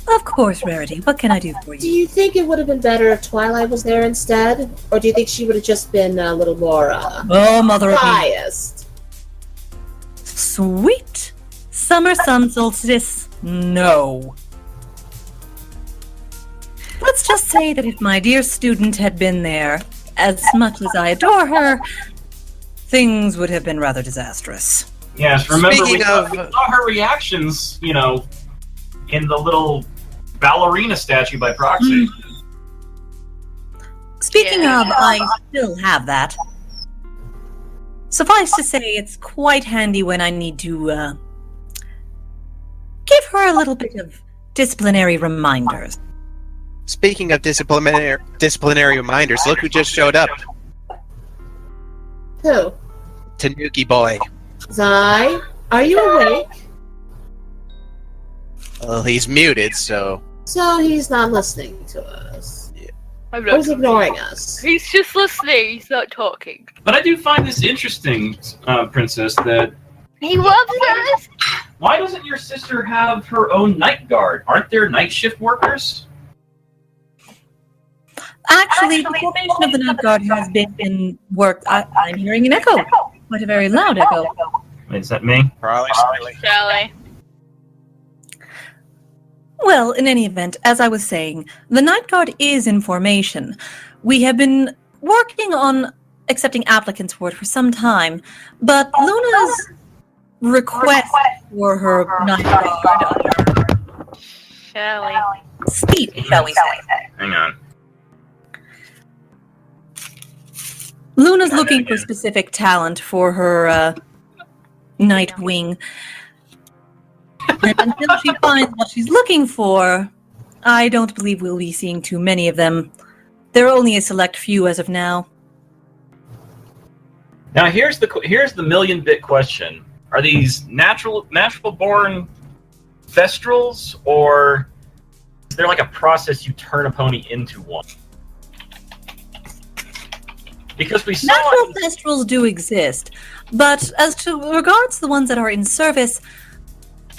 Of course, Rarity. What can I do for Do you? you think it would have been better if Twilight was there instead? Or do you think she would have just been a little more Oh, mother of me. biased? Sweet summer sun solstice, no. Let's just say that if my dear student had been there, as much as I adore her, things would have been rather disastrous. Yes, remember we Speaking saw, of- we saw her reactions, in the little ballerina statue by proxy. Speaking Yeah. of, I still have that. Suffice to say, it's quite handy when I need to, give her a little bit of disciplinary reminders. Speaking of disciplinary reminders, look who just showed up. Who? Tanuki Boy. Zai? Are you awake? Well, he's muted, so... So he's not listening to us. I'm Or not he's ignoring us. He's just listening, he's not talking. But I do find this interesting, Princess, that He loves us! why doesn't your sister have her own night guard? Aren't there night shift workers? Actually, the formation of the Night Guard has been in work. I'm hearing an echo. Quite a very loud echo. Wait, is that me? Probably silly. Shelley. Well, in any event, as I was saying, the Night Guard is in formation. We have been working on accepting applicants for it for some time, but Luna's request for her Night Guard Shelley. steep, shall we say. Hang on. Luna's looking for specific talent for her Night Wing. And until she finds what she's looking for, I don't believe we'll be seeing too many of them. There are only a select few as of now. Now here's the million-bit question: are these natural-born Thestrals, or is there like a process you turn a pony into one? Because we saw Natural Thestrals do exist, but as to regards the ones that are in service,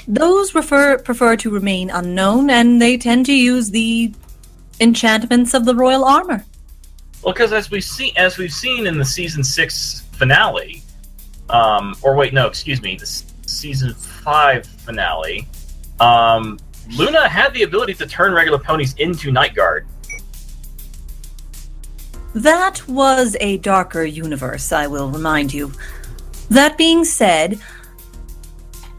those prefer to remain unknown, and they tend to use the enchantments of the royal armor. Well, because as we've seen in the season 6 finale, the season 5 finale, Luna had the ability to turn regular ponies into Night Guard. That was a darker universe, I will remind you. That being said,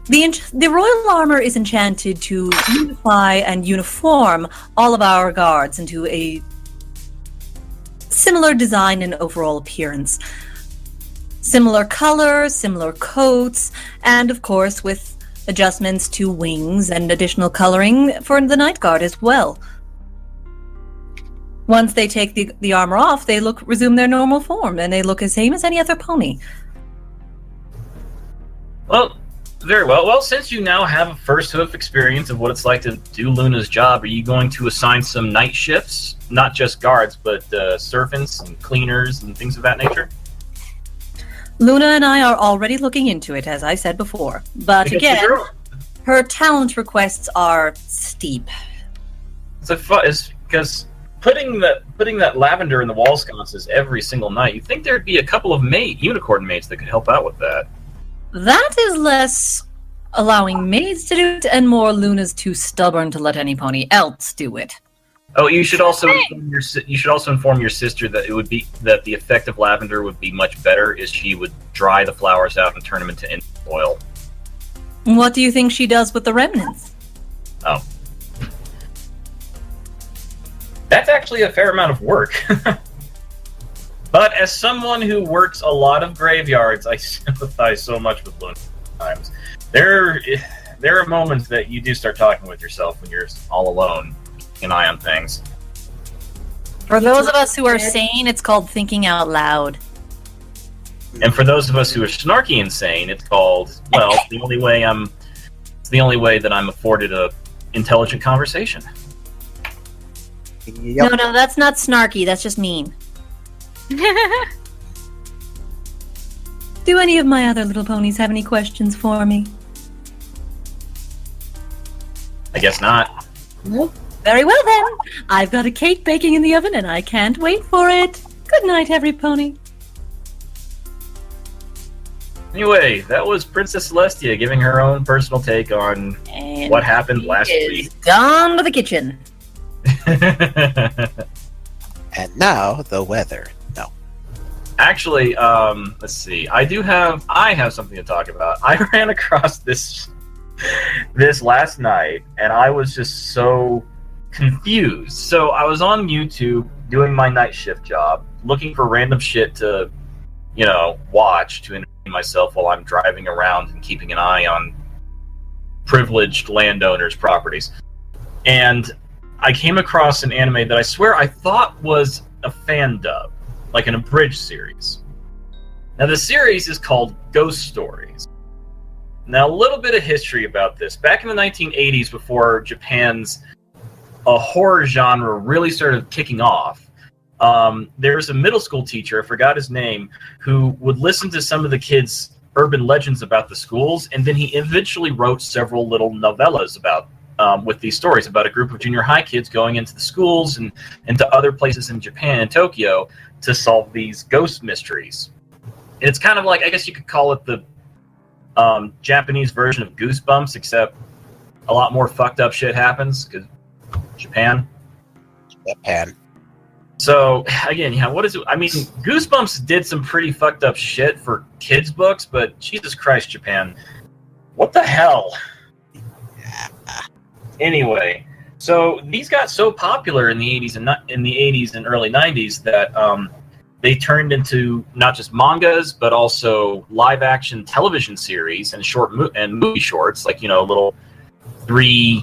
the royal armor is enchanted to unify and uniform all of our guards into a similar design and overall appearance. Similar colors, similar coats, and of course with adjustments to wings and additional coloring for the Night Guard as well. Once they take the armor off, they resume their normal form, and they look the same as any other pony. Well, very well. Well, since you now have a first hoof experience of what it's like to do Luna's job, are you going to assign some night shifts? Not just guards, but servants and cleaners and things of that nature? Luna and I are already looking into it, as I said before. But Because again, the girl- her talent requests are steep. It's because putting that lavender in the wall sconces every single night, you'd think there'd be a couple of unicorn maids that could help out with that. That is less allowing maids to do it, and more Luna's too stubborn to let any pony else do it. Oh, you should also inform your sister that the effect of lavender would be much better if she would dry the flowers out and turn them into oil. What do you think she does with the remnants? Oh. That's actually a fair amount of work. But as someone who works a lot of graveyards, I sympathize so much with Luna sometimes. There are moments that you do start talking with yourself when you're all alone, keeping an eye on things. For those of us who are sane, it's called thinking out loud. And for those of us who are snarky insane, it's called, well, it's the only way that I'm afforded a intelligent conversation. Yep. No, that's not snarky, that's just mean. Do any of my other little ponies have any questions for me? I guess not. Nope. Very well then. I've got a cake baking in the oven and I can't wait for it. Good night, every pony. Anyway, that was Princess Celestia giving her own personal take on And what happened last he week. is gone to the kitchen. And now the weather. No. Actually, let's see. I have something to talk about. I ran across this last night, and I was just so confused. So I was on YouTube doing my night shift job, looking for random shit to, watch to entertain myself while I'm driving around and keeping an eye on privileged landowners' properties. And I came across an anime that I swear I thought was a fan dub, like an abridged series. Now, the series is called Ghost Stories. Now, a little bit of history about this. Back in the 1980s, before Japan's horror genre really started kicking off, there was a middle school teacher, I forgot his name, who would listen to some of the kids' urban legends about the schools, and then he eventually wrote several little novellas about with these stories about a group of junior high kids going into the schools and into other places in Japan and Tokyo to solve these ghost mysteries. it's kind of like, I guess you could call it the Japanese version of Goosebumps, except a lot more fucked up shit happens because Japan. So again, yeah, what is it? I mean, Goosebumps did some pretty fucked up shit for kids' books, but Jesus Christ, Japan, what the hell? Anyway, so these got so popular in the 80s and early 90s that they turned into not just mangas but also live-action television series and movie shorts, like little three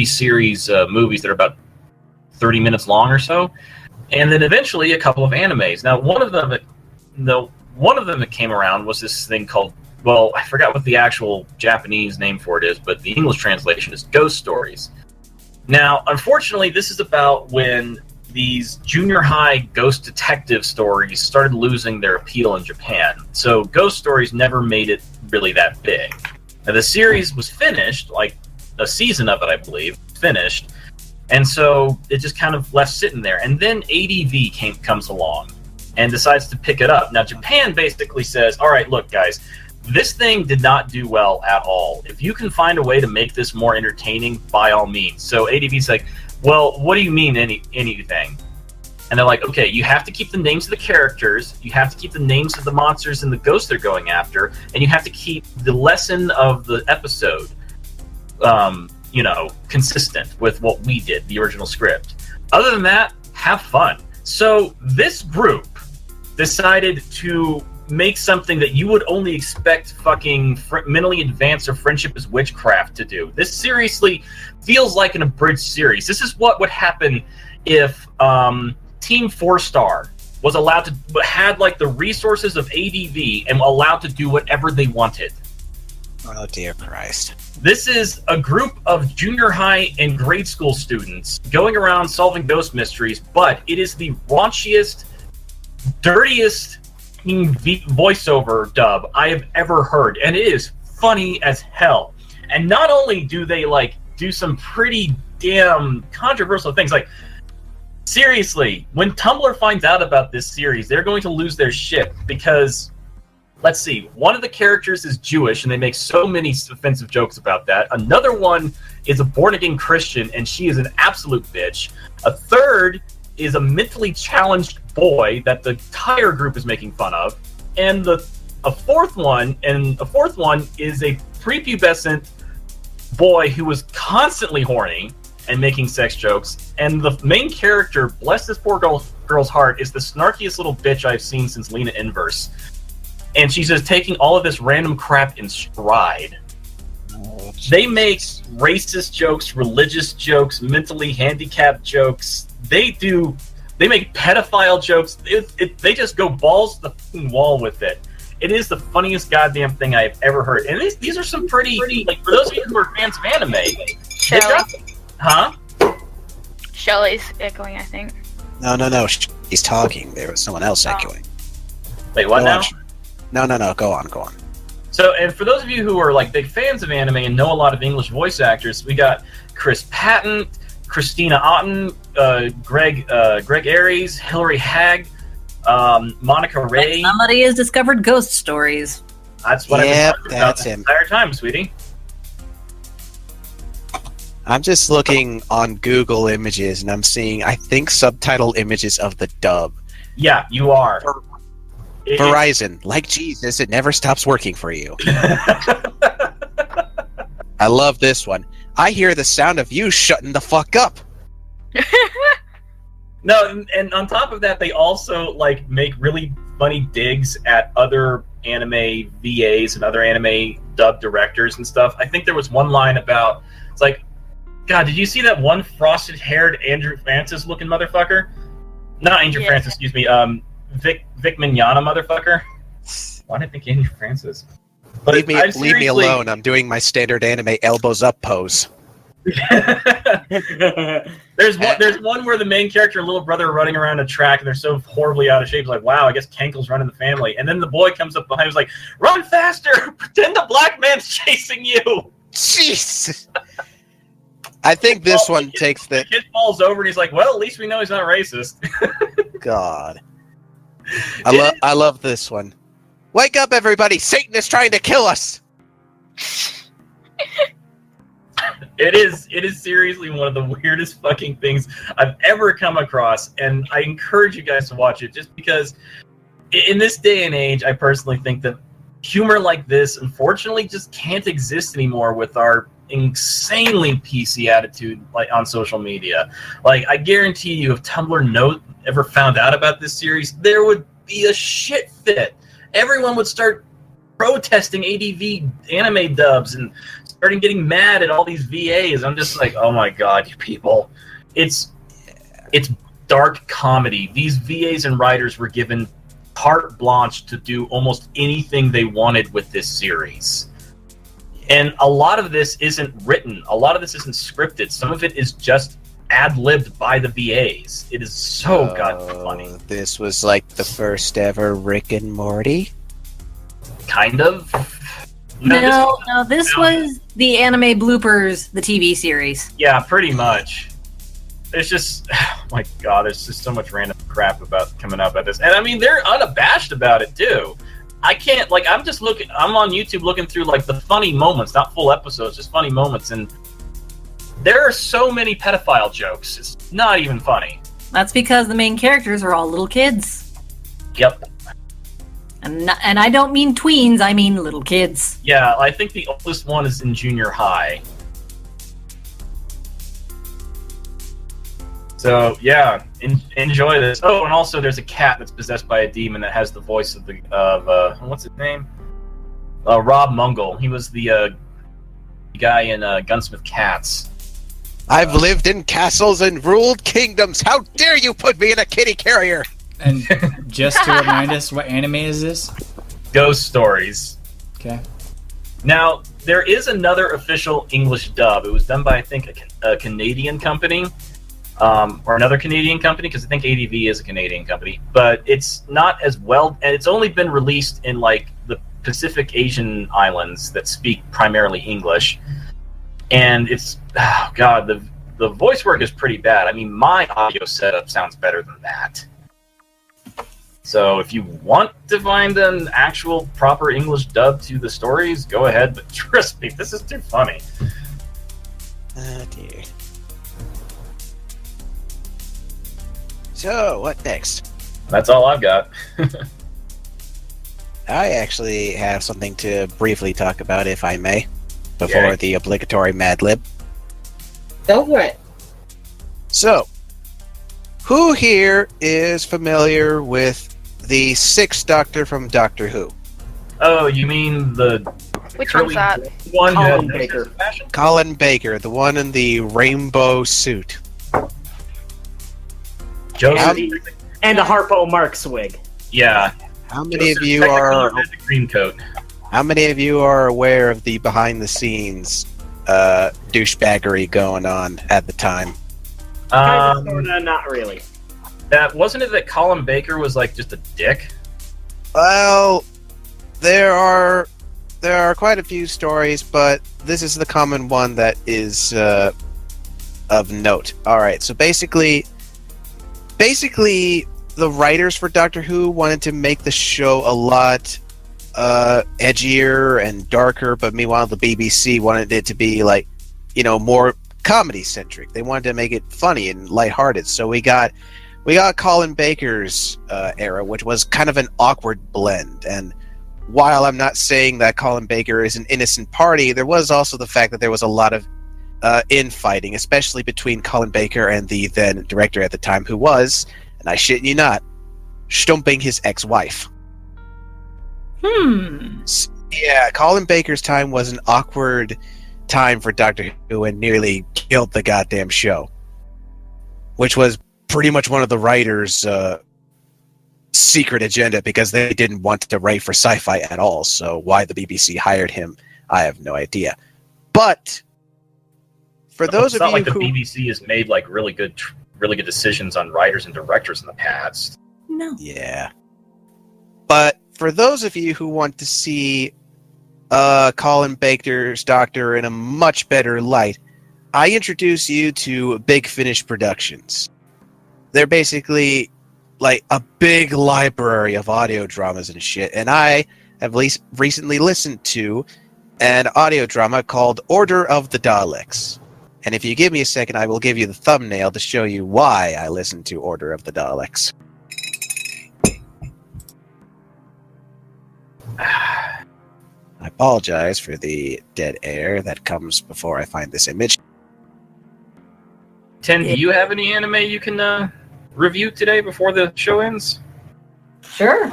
series movies that are about 30 minutes long or so, and then eventually a couple of animes. Now, one of them that came around was this thing called, well, I forgot what the actual Japanese name for it is, but the English translation is Ghost Stories. Now, unfortunately, this is about when these junior high ghost detective stories started losing their appeal in Japan. So Ghost Stories never made it really that big. Now, the series was finished, like a season of it, I believe, finished, and so it just kind of left sitting there. And then ADV comes along and decides to pick it up. Now, Japan basically says, all right, look, guys, this thing did not do well at all. If you can find a way to make this more entertaining, by all means. So ADV's like, well, what do you mean anything? And they're like, okay, you have to keep the names of the characters, you have to keep the names of the monsters and the ghosts they're going after, and you have to keep the lesson of the episode consistent with what we did, the original script. Other than that, have fun. So this group decided to make something that you would only expect fucking Mentally Advanced or Friendship is Witchcraft to do. This seriously feels like an abridged series. This is what would happen if Team 4-Star was allowed to had like the resources of ADV and allowed to do whatever they wanted. Oh dear Christ. This is a group of junior high and grade school students going around solving ghost mysteries, but it is the raunchiest, dirtiest voiceover dub I have ever heard, and it is funny as hell. And not only do they like do some pretty damn controversial things, like seriously, when Tumblr finds out about this series, they're going to lose their shit because, let's see, one of the characters is Jewish, and they make so many offensive jokes about that. Another one is a born-again Christian, and she is an absolute bitch. A third is a mentally challenged boy that the entire group is making fun of. And a fourth one is a prepubescent boy who was constantly horny and making sex jokes. And the main character, bless this poor girl's heart, is the snarkiest little bitch I've seen since Lena Inverse. And she's just taking all of this random crap in stride. They make racist jokes, religious jokes, mentally handicapped jokes. They make pedophile jokes. They just go balls to the wall with it. It is the funniest goddamn thing I've ever heard. And these are some pretty, like, for those of you who are fans of anime. Huh? Shelly's echoing, I think. No. He's talking. There was someone else echoing. Wait, what now? No. Go on. So, and for those of you who are like big fans of anime and know a lot of English voice actors, we got Chris Patton, Christina Otten, Greg Aries, Hilary Hagg, Monica Ray. Somebody has discovered Ghost Stories. That's what I've been talking about the entire time, sweetie. I'm just looking on Google Images, and I'm seeing, I think, subtitle images of the dub. Yeah, you are. Verizon, like Jesus, it never stops working for you. I love this one. I hear the sound of you shutting the fuck up. No, and on top of that, they also like make really funny digs at other anime VAs and other anime dub directors and stuff. I think there was one line about, it's like, God, did you see that one frosted-haired Andrew Francis looking motherfucker? Not Andrew Francis, excuse me. Vic Mignogna motherfucker. Why did I think Andrew Francis? But leave me alone. I'm doing my standard anime elbows up pose. There's one where the main character and little brother are running around a track and they're so horribly out of shape. It's like, wow, I guess Kenkel's running the family. And then the boy comes up behind, he's like, run faster! Pretend the black man's chasing you! Jeez! I think this one takes the kid falls over and he's like, well, at least we know he's not racist. God. I love this one. Wake up, everybody! Satan is trying to kill us. It is seriously one of the weirdest fucking things I've ever come across, and I encourage you guys to watch it just because in this day and age, I personally think that humor like this unfortunately just can't exist anymore with our insanely PC attitude like on social media. Like, I guarantee you, if Tumblr Note ever found out about this series, there would be a shit fit. Everyone would start protesting ADV anime dubs and starting getting mad at all these VAs. I'm just like, oh my god, you people. It's dark comedy. These VAs and writers were given carte blanche to do almost anything they wanted with this series. And a lot of this isn't written. A lot of this isn't scripted. Some of it is just ad-libbed by the VAs. It is so goddamn funny. This was like the first ever Rick and Morty? Kind of. No, this was the anime bloopers, the TV series. Yeah, pretty much. There's just, oh my god, there's just so much random crap about coming up at this. And I mean, they're unabashed about it, too. I can't, like, I'm on YouTube looking through, like, the funny moments, not full episodes, just funny moments, and there are so many pedophile jokes. It's not even funny. That's because the main characters are all little kids. Yep. And I don't mean tweens, I mean little kids. Yeah, I think the oldest one is in junior high. So, yeah, enjoy this. Oh, and also there's a cat that's possessed by a demon that has the voice of what's his name? Rob Mungle. He was the guy in Gunsmith Cats. I've lived in castles and ruled kingdoms. How dare you put me in a kitty carrier? And just to remind us, what anime is this? Ghost Stories. Okay. Now, there is another official English dub. It was done by, I think, a Canadian company. Or another Canadian company, because I think ADV is a Canadian company. But it's not as well... And it's only been released in, like, the Pacific Asian islands that speak primarily English. And it's... Oh, God, the voice work is pretty bad. I mean, my audio setup sounds better than that. So if you want to find an actual proper English dub to the stories, go ahead. But trust me, this is too funny. Oh, dear. So, what next? That's all I've got. I actually have something to briefly talk about, if I may, before the obligatory Mad Lib. Go for it. So, who here is familiar with the Sixth Doctor from Doctor Who? Oh, you mean the Which one's that? one Colin who had Baker. fashion? Colin Baker, the one in the rainbow suit. Joseph. And a Harpo Marx wig. Yeah. How many of Joseph you technically are? had the green coat? How many of you are aware of the behind-the-scenes douchebaggery going on at the time? Sorta, not really. That wasn't it that Colin Baker was like just a dick? Well, there are quite a few stories, but this is the common one that is of note. All right, so basically, the writers for Doctor Who wanted to make the show a lot edgier and darker, but meanwhile the BBC wanted it to be like, more comedy centric. They wanted to make it funny and lighthearted. So we got Colin Baker's era, which was kind of an awkward blend. And while I'm not saying that Colin Baker is an innocent party, there was also the fact that there was a lot of infighting, especially between Colin Baker and the then director at the time, who was, and I shit you not, stumping his ex-wife. Yeah, Colin Baker's time was an awkward time for Doctor Who and nearly killed the goddamn show, which was pretty much one of the writers' secret agenda, because they didn't want to write for sci-fi at all. So why the BBC hired him, I have no idea. But for those it's of not you like the who... BBC has made like really good decisions on writers and directors in the past. No. Yeah. But for those of you who want to see Colin Baker's Doctor in a much better light, I introduce you to Big Finish Productions. They're basically like a big library of audio dramas and shit, and I have recently listened to an audio drama called Order of the Daleks. And if you give me a second, I will give you the thumbnail to show you why I listened to Order of the Daleks. I apologize for the dead air that comes before I find this image. Ten, do you have any anime you can review today before the show ends? Sure.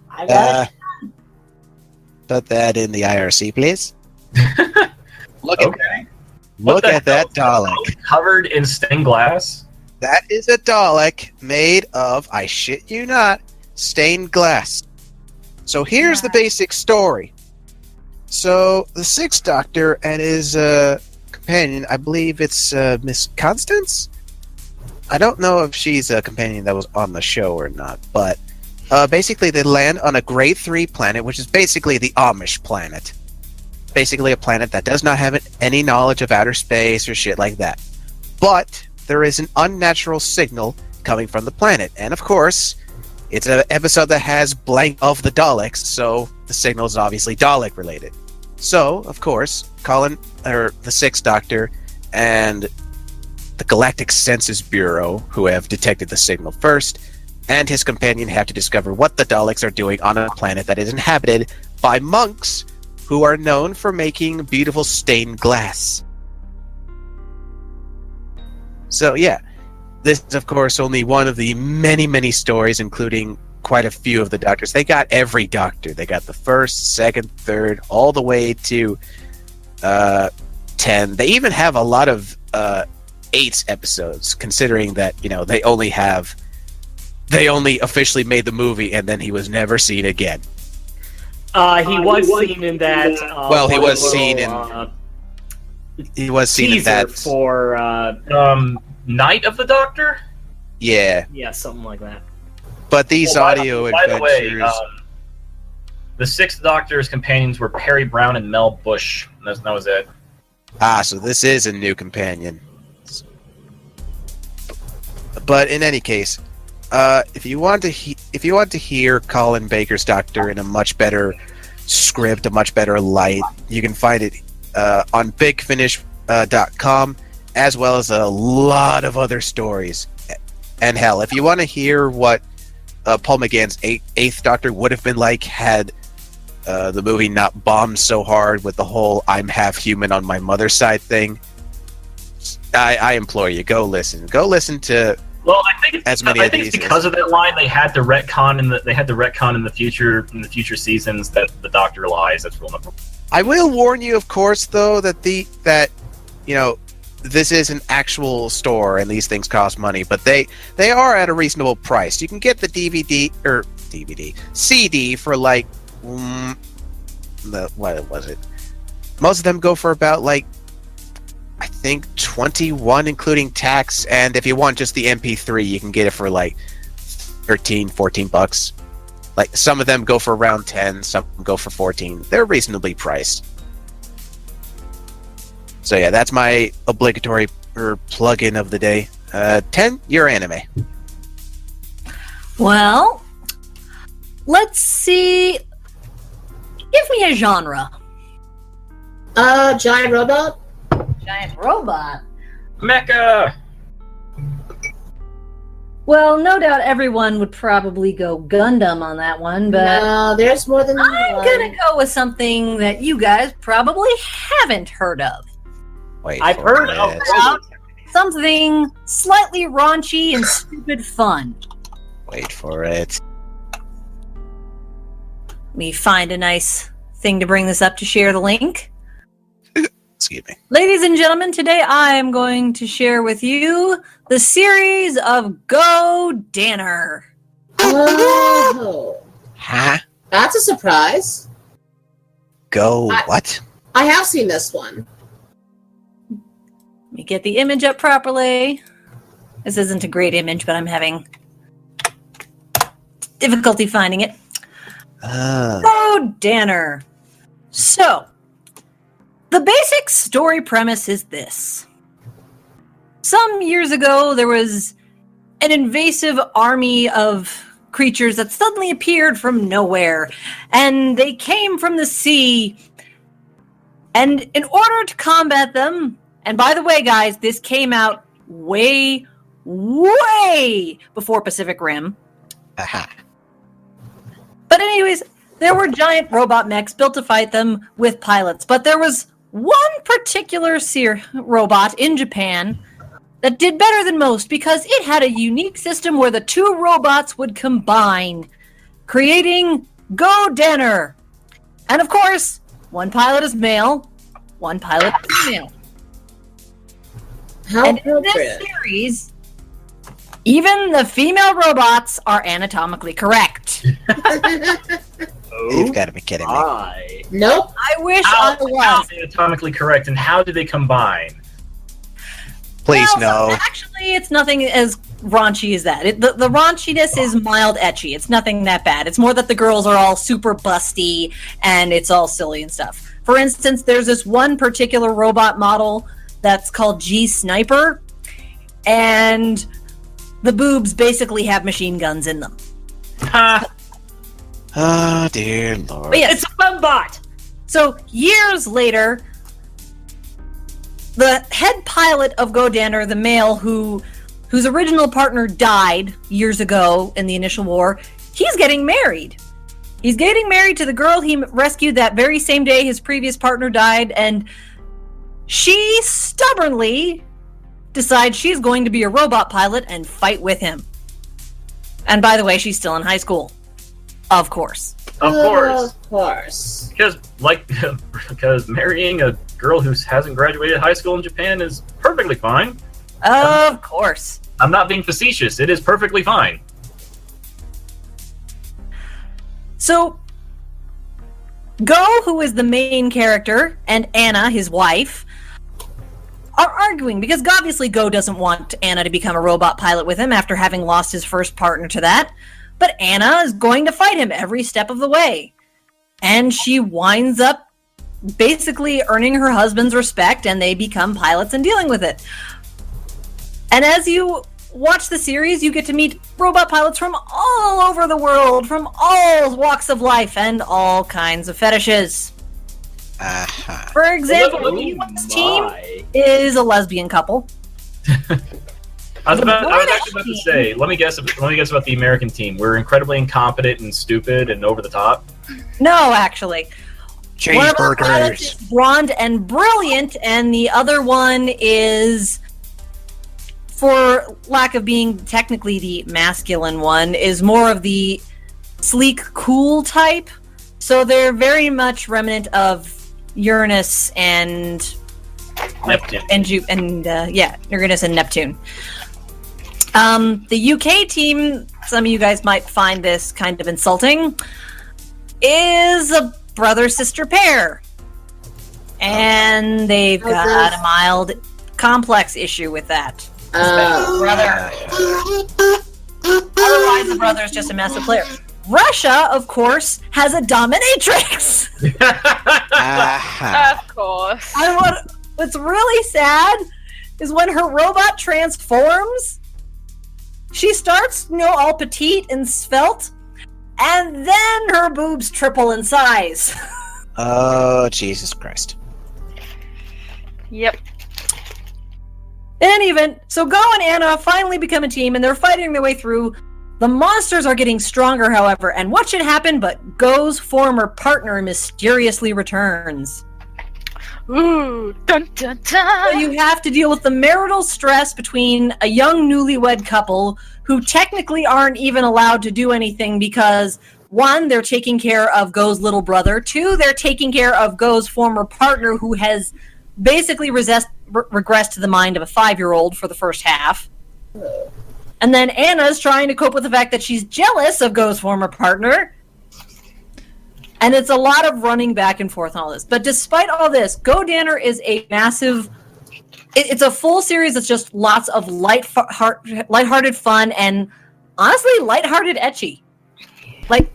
I got it. Put that in the IRC, please. Okay. Look at that Dalek. Covered in stained glass? That is a Dalek made of, I shit you not, stained glass. So here's the basic story. So the Sixth Doctor and his companion, I believe it's Miss Constance? I don't know if she's a companion that was on the show or not, but basically they land on a Grade 3 planet, which is basically the Amish planet. Basically a planet that does not have any knowledge of outer space or shit like that. But there is an unnatural signal coming from the planet. And of course, it's an episode that has blank of the Daleks, so the signal is obviously Dalek related. So, of course, the Sixth Doctor and the Galactic Census Bureau, who have detected the signal first, and his companion have to discover what the Daleks are doing on a planet that is inhabited by monks who are known for making beautiful stained glass. So yeah, this is of course only one of the many, many stories, including quite a few of the Doctors. They got every Doctor. They got the first, second, third, all the way to 10. They even have a lot of 8 episodes, considering that, they only officially made the movie and then he was never seen again. He was seen in that. He was seen in that for Night of the Doctor. Yeah, something like that. But these audio by adventures. the way, the Sixth Doctor's companions were Perry Brown and Mel Bush. That was it. So this is a new companion. But in any case, if you want to hear Colin Baker's Doctor in a much better script, a much better light, you can find it on BigFinish.com, as well as a lot of other stories. And hell, if you want to hear what Paul McGann's Eighth Doctor would have been like had the movie not bombed so hard with the whole "I'm half human on my mother's side" thing, I implore you, go listen to. Well, I think it's because of that line they had to retcon in the future seasons that the Doctor lies. That's rule number one. I will warn you, of course, though, that this is an actual store and these things cost money, but they are at a reasonable price. You can get the CD for like what was it? Most of them go for about like I think 21 including tax, and if you want just the MP3, you can get it for like $13-14. Like some of them go for around 10, some go for 14. They're reasonably priced. So yeah, that's my obligatory plug-in of the day. 10, your anime. Well, let's see. Give me a genre. Giant robot. Giant robot. Mecha. Well, no doubt everyone would probably go Gundam on that one, but No, there's more than I'm one. gonna go with something that you guys probably haven't heard of. I've heard of Something slightly raunchy and stupid fun. Wait for it. Let me find a nice thing to bring this up to share the link. Excuse me. Ladies and gentlemen, today I am going to share with you the series of Godannar. Oh, Huh? that's a surprise. What? I have seen this one. Let me get the image up properly. This isn't a great image, but I'm having difficulty finding it. Godannar. So, the basic story premise is this. Some years ago, there was an invasive army of creatures that suddenly appeared from nowhere, and they came from the sea. And in order to combat them, and by the way, guys, this came out way before Pacific Rim. Aha. But anyways, there were giant robot mechs built to fight them with pilots. But there was one particular robot in Japan that did better than most because it had a unique system where the two robots would combine, creating godannar. And of course, one pilot is male, one pilot is female. How And in this appropriate. series, even the female robots are anatomically correct. You've got to be kidding me. I. Nope. I wish How I was. anatomically correct, and how do they combine? Please, Well, no. Actually, it's nothing as raunchy as that. The raunchiness is mild etchy. It's nothing that bad. It's more that the girls are all super busty and it's all silly and stuff. For instance, there's this one particular robot model that's called G Sniper, and the boobs basically have machine guns in them. Ha! Oh, dear Lord. But yes, It's a fun bot. so years later, the head pilot of godannar, the male whose original partner died years ago in the initial war, he's getting married. He's getting married to the girl he rescued that very same day his previous partner died, and she stubbornly decides she's going to be a robot pilot and fight with him. And by the way, she's still in high school. Of course. Of course. Of course. Because marrying a girl who hasn't graduated high school in Japan is perfectly fine. Of course. I'm not being facetious. It is perfectly fine. So, Go, who is the main character, and Anna, his wife, are arguing because obviously Go doesn't want Anna to become a robot pilot with him after having lost his first partner to that. But Anna is going to fight him every step of the way. And she winds up basically earning her husband's respect, and they become pilots and dealing with it. And as you watch the series, you get to meet robot pilots from all over the world, from all walks of life, and all kinds of fetishes. Aha. For example, Oh the US team my. is a lesbian couple. I was The actually about to British say. Let me guess about the American team. We're incredibly incompetent and stupid and over the top. No, actually. One of our pilots is Cheeseburgers. blonde and brilliant, and the other one is, for lack of being technically the masculine one, is more of the sleek, cool type. So they're very much remnant of Uranus and Neptune. Uranus and Neptune. The UK team, some of you guys might find this kind of insulting, is a brother-sister pair. And they've got a mild complex issue with that. Brother. Otherwise, the brother is just a massive player. Russia, of course, has a dominatrix. Aha. Of course. And what's really sad is when her robot transforms, she starts, all petite and svelte, and then her boobs triple in size. Oh, Jesus Christ. Yep. In any event, so Go and Anna finally become a team, and they're fighting their way through. The monsters are getting stronger, however, and what should happen but Go's former partner mysteriously returns. Ooh, dun dun So dun. you have to deal with the marital stress between a young newlywed couple who technically aren't even allowed to do anything because, one, they're taking care of Go's little brother. Two, they're taking care of Go's former partner who has basically regressed to the mind of a 5-year-old for the first half. And then Anna's trying to cope with the fact that she's jealous of Go's former partner. And it's a lot of running back and forth on all this. But despite all this, godannar is a massive... It's a full series that's just lots of lighthearted fun and, honestly, lighthearted ecchi. Like,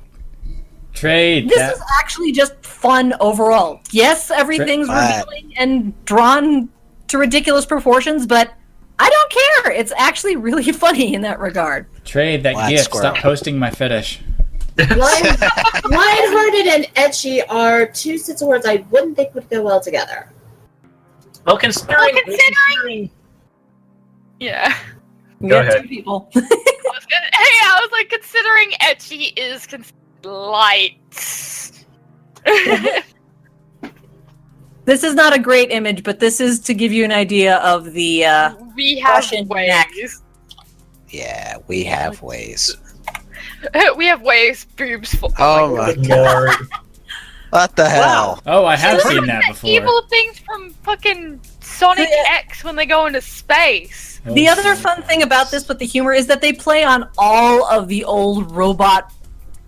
Trade. this is actually just fun overall. Yes, everything's Right. revealing and drawn to ridiculous proportions, but I don't care. It's actually really funny in that regard. Trade that Black gift. squirrel. Stop posting my fetish. Lighthearted and etchy are two sets of words I wouldn't think would go well together. Well, considering Yeah. We Go got ahead. 2 people. I was like, considering etchy is light. This is not a great image, but this is to give you an idea of the We have Russian neck. ways. Yeah, we have ways. We have ways, boobs. Oh my god. Lord. What the hell? Oh, I have Look seen at that the before. evil things from fucking Sonic X when they go into space. The other fun thing about this with the humor is that they play on all of the old robot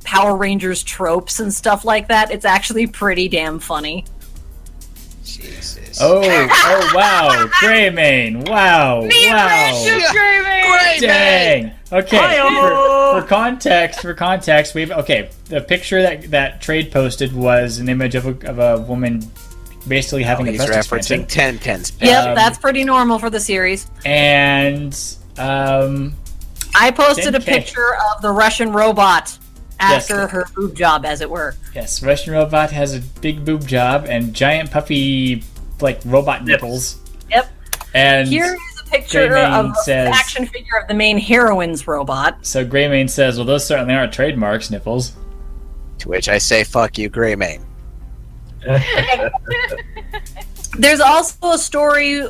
Power Rangers tropes and stuff like that. It's actually pretty damn funny. Jesus. Oh, wow. Greymane. Wow. Me wow. and Random Dreaming! Dang. Okay. Hi-yo. For context, we've the picture that Trade posted was an image of a woman basically having a He's breast referencing expansion. 1010's. Yep, that's pretty normal for the series. And I posted a 10K. picture of the Russian robot after Yes. her boob job, as it were. yes, Russian robot has a big boob job and giant puffy robot nipples. Yep. And Here is a picture Greymane of says- the action figure of the main heroine's robot. so Greymane says, well, those certainly aren't trademarks, nipples. To which I say, fuck you, Greymane. There's also a story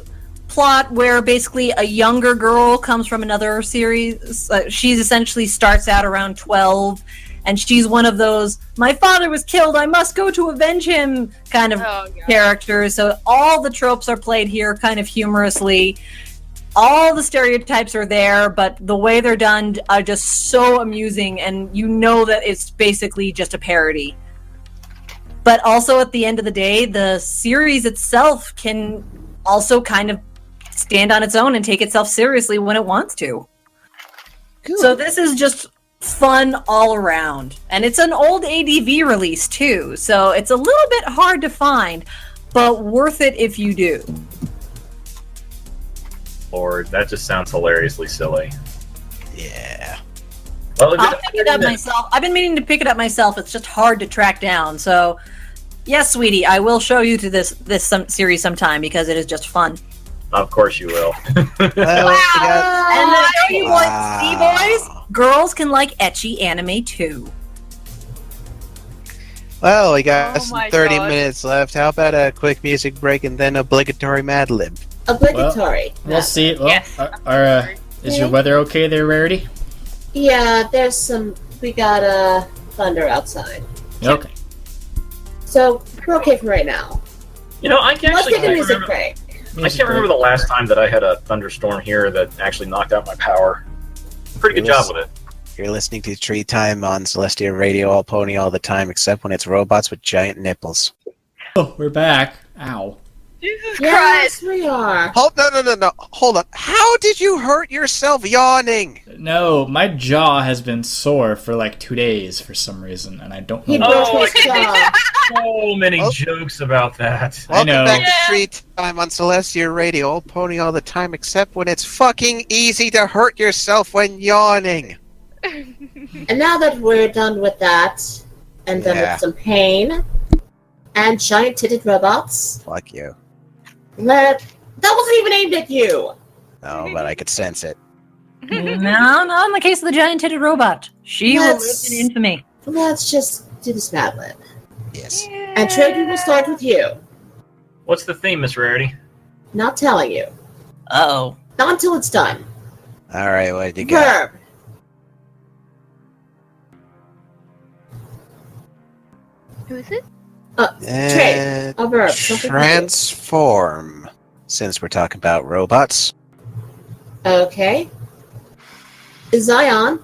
plot where basically a younger girl comes from another series. She's essentially starts out around 12, and she's one of those, my father was killed, I must go to avenge him kind of Oh, God. characters. So all the tropes are played here kind of humorously. All the stereotypes are there, but the way they're done are just so amusing, and you know that it's basically just a parody. But also at the end of the day, the series itself can also kind of stand on its own and take itself seriously when it wants to. So this is just fun all around. And it's an old ADV release too, so it's a little bit hard to find, but worth it if you do. Lord, that just sounds hilariously silly. Yeah. Well, I'll pick it up myself. I've been meaning to pick it up myself. It's just hard to track down. So, yes, sweetie, I will show you to this series sometime because it is just fun. Of course you will. Well, we got- And I know you Wow. see, boys, girls can like etchy anime too. well, we got Oh my 30 God. minutes left. How about a quick music break and then obligatory Mad Lib? Obligatory. We'll see. Well, Yes. is your weather okay there, Rarity? Yeah, we got thunder outside. Okay. So, we're okay for right now. You know, I can Let's actually take a music remember, break. I can't remember the last time that I had a thunderstorm here that actually knocked out my power. Pretty good job with it. You're listening to Tree Time on Celestia Radio, all pony all the time, except when it's robots with giant nipples. Oh, we're back. Ow. Jesus Yes, Christ! we are. No. Hold on. How did you hurt yourself yawning? No, my jaw has been sore for like 2 days for some reason, and I don't He know. broke Oh, his jaw. So many Oh. jokes about that. I know. Welcome back Yeah. to Tree Time on Celestia Radio, all pony all the time, except when it's fucking easy to hurt yourself when yawning. And now that we're done with that, and done Yeah. with some pain, and giant-titted robots, Fuck you. that wasn't even aimed at you! No, but I could sense it. No, not in the case of the giant-titted robot. She will live Let's- in infamy. Let's just do this Mad Lib. Yes. And Trade, we will start with you. What's the theme, Miss Rarity? Not telling you. Uh-oh. Not until it's done. All right, what did you got? Verb. Who is it? Trade. A verb. Something to Transform. Since we're talking about robots. do. Okay. Zion.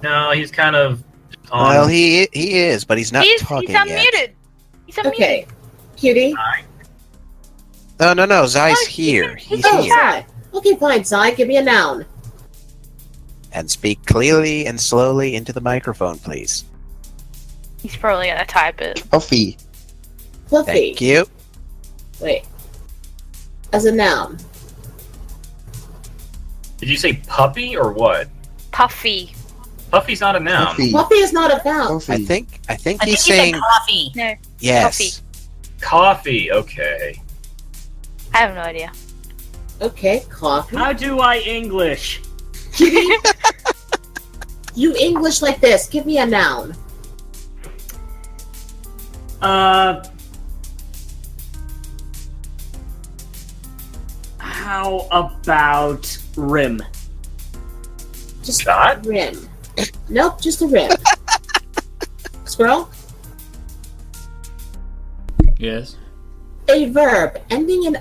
No, he's kind of on. Well, he is, but he's not talking He's yet. unmuted. He's unmuted. Okay. Cutie. No. Zai's Oh, here. He's Oh, here. Zai. Okay, fine, Zai. Give me a noun. And speak clearly and slowly into the microphone, please. He's probably gonna type it. Puffy. Fluffy. Thank you. Wait. As a noun. Did you say puppy or what? Puffy. Puffy's not a noun. Puffy. Puppy is not a noun. I think I think he's he saying said coffee. No, yes. Coffee, okay. I have no idea. Okay, coffee. How do I English? Kitty, you English like this. Give me a noun. How about rim? Just Shot? rim. Nope, just a rim. Squirrel? Yes. A verb ending in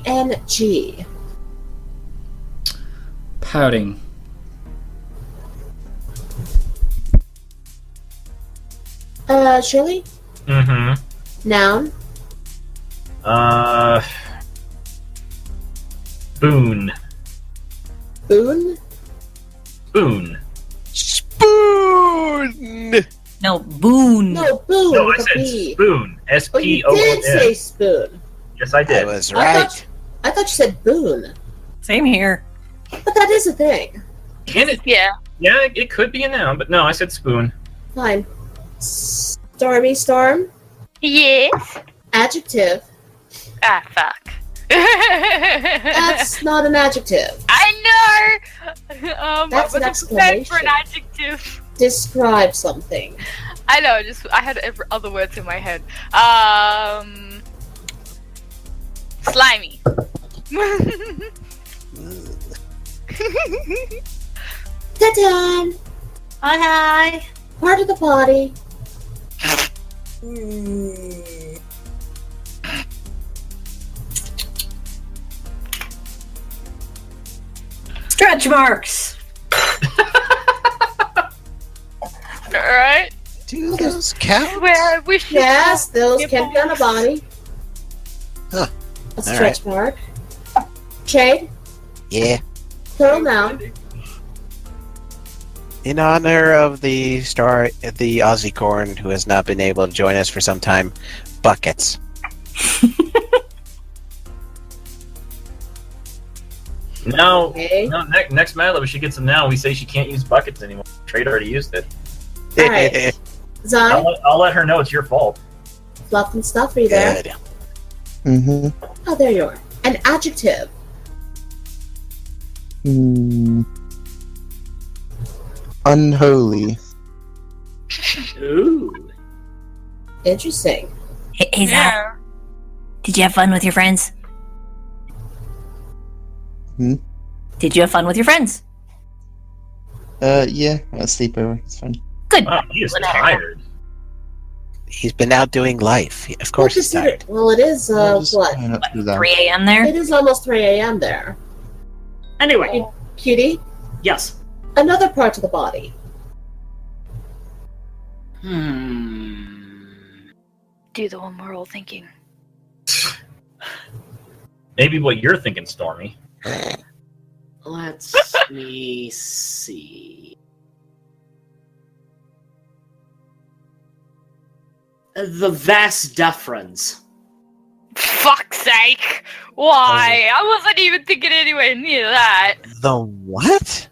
ing. Pouting. Shirley? Mm-hmm. Noun. Boon. Boon. Boon. spoon. No, boon. No, boon No, I with a said B. spoon. Oh, you did say S-P-O-O-N. spoon. Yes, I I did. was I right. thought you said boon. Same here. But that is a thing. Can it? Yeah. Yeah, it could be a noun, but no, I said spoon. Fine. Stormy storm. Yes. Adjective. Ah, fuck. That's not an adjective. I know. That's I an wasn't prepared for exclamation. an adjective. Describe something. I know. I had every other words in my head. Slimy. Ta-da! Hi. Part of the body. Stretch marks. All right. Do those count? Where I wish. Yes, those Your can be on a body. Huh. A stretch mark. Shade. Yeah. Plural noun. In honor of the Aussie Corn, who has not been able to join us for some time, buckets. No, Okay. no. Next Mad Lib, she gets a noun. We say she can't use buckets anymore. Trade already used it. Alright. Zai, I'll let her know it's your fault. fluff and stuff. Are you there? Good. Mm-hmm. Oh, there you are. An adjective. Unholy. Ooh. Interesting. Hey, Zach. Did you have fun with your friends? Hmm? Did you have fun with your friends? Yeah, a sleepover. It's fun. Good. Wow, he is tired. He's been out doing life. Of course he's tired. Well, it is, I'll just what? try not to do that. 3 a.m. there? It is almost 3 a.m. there. Anyway, Cutie, yes. another part of the body. Do the one we're all thinking. Maybe what you're thinking, Stormy. Let's me see. The vas deferens. Fuck's sake! Why? I wasn't even thinking anywhere near that. The what?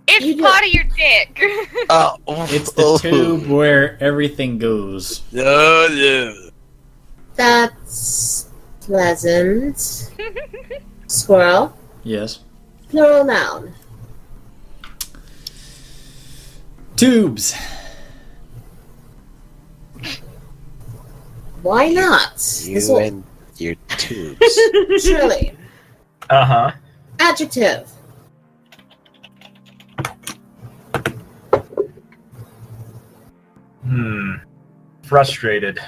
It's You part of your dick. Oh, It's the tube where everything goes. No. That's pleasant. Squirrel, Yes. plural noun. Tubes. Why not? This You will- and your tubes. Shirley, Uh-huh. adjective. Frustrated.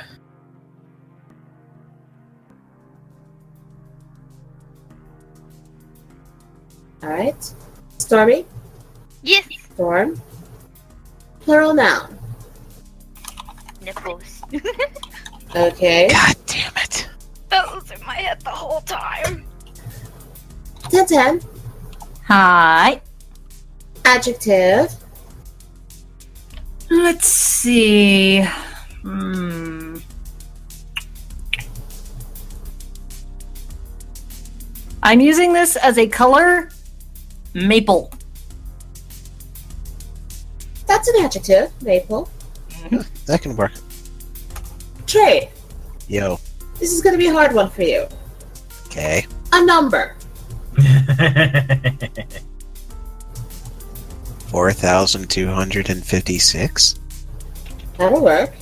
Alright. Stormy, Yes. storm. Plural noun. Nipples. Okay. God damn it. That was in my head the whole time. 10. Hi. Adjective. Let's see. I'm using this as a color Maple. That's an adjective, maple. That can work. Trade. Yo. This is going to be a hard one for you. Okay. A number. 4,256. That'll work.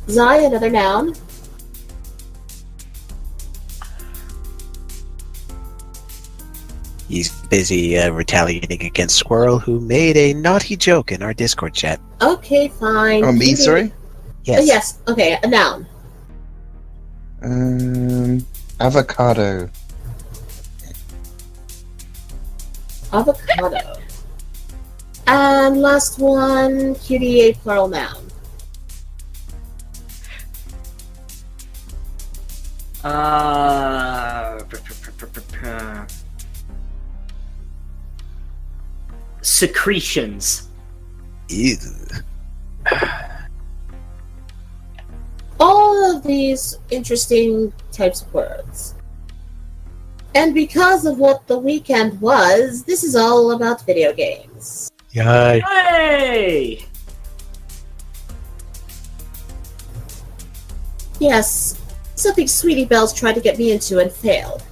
Zai, another noun. He's busy retaliating against Squirrel, who made a naughty joke in our Discord chat. Okay, fine. Oh, me, sorry? Yes. Yes, okay, a noun. Avocado. Avocado. And last one, QDA plural noun. Secretions. Ew. All of these interesting types of words. And because of what the weekend was, this is all about video games. Yay. Hey! Yes, something Sweetie Bells tried to get me into and failed.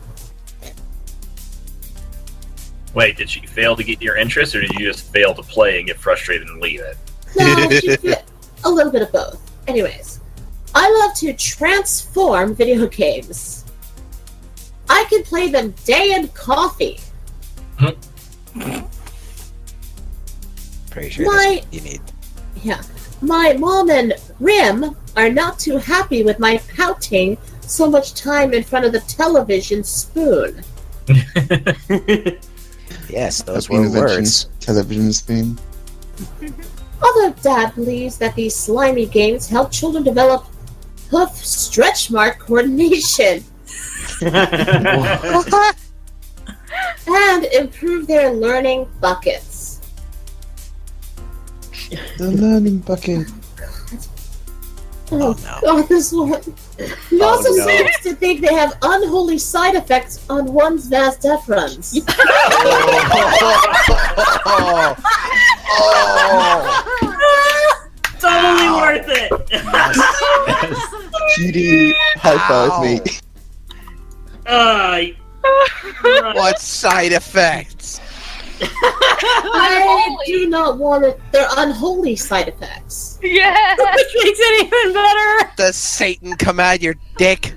Wait, did she fail to get your interest, or did you just fail to play and get frustrated and leave it? No, a little bit of both. Anyways, I love to transform video games. I can play them day and coffee. Pretty sure My- that's what you need. Yeah. My mom and Rim are not too happy with my pouting so much time in front of the television spoon. Yes, those Happy were invention. words. Television spoon. Although Dad believes that these slimy games help children develop hoof stretch mark coordination and improve their learning buckets. The learning bucket. Oh, no. God, this one. He also no. seems to think they have unholy side effects on one's vas deferens. Totally worth it! Judy, high five me. What side effects? I do not want it. They're unholy side effects. Yeah. Which makes it even better. Does Satan come out your dick?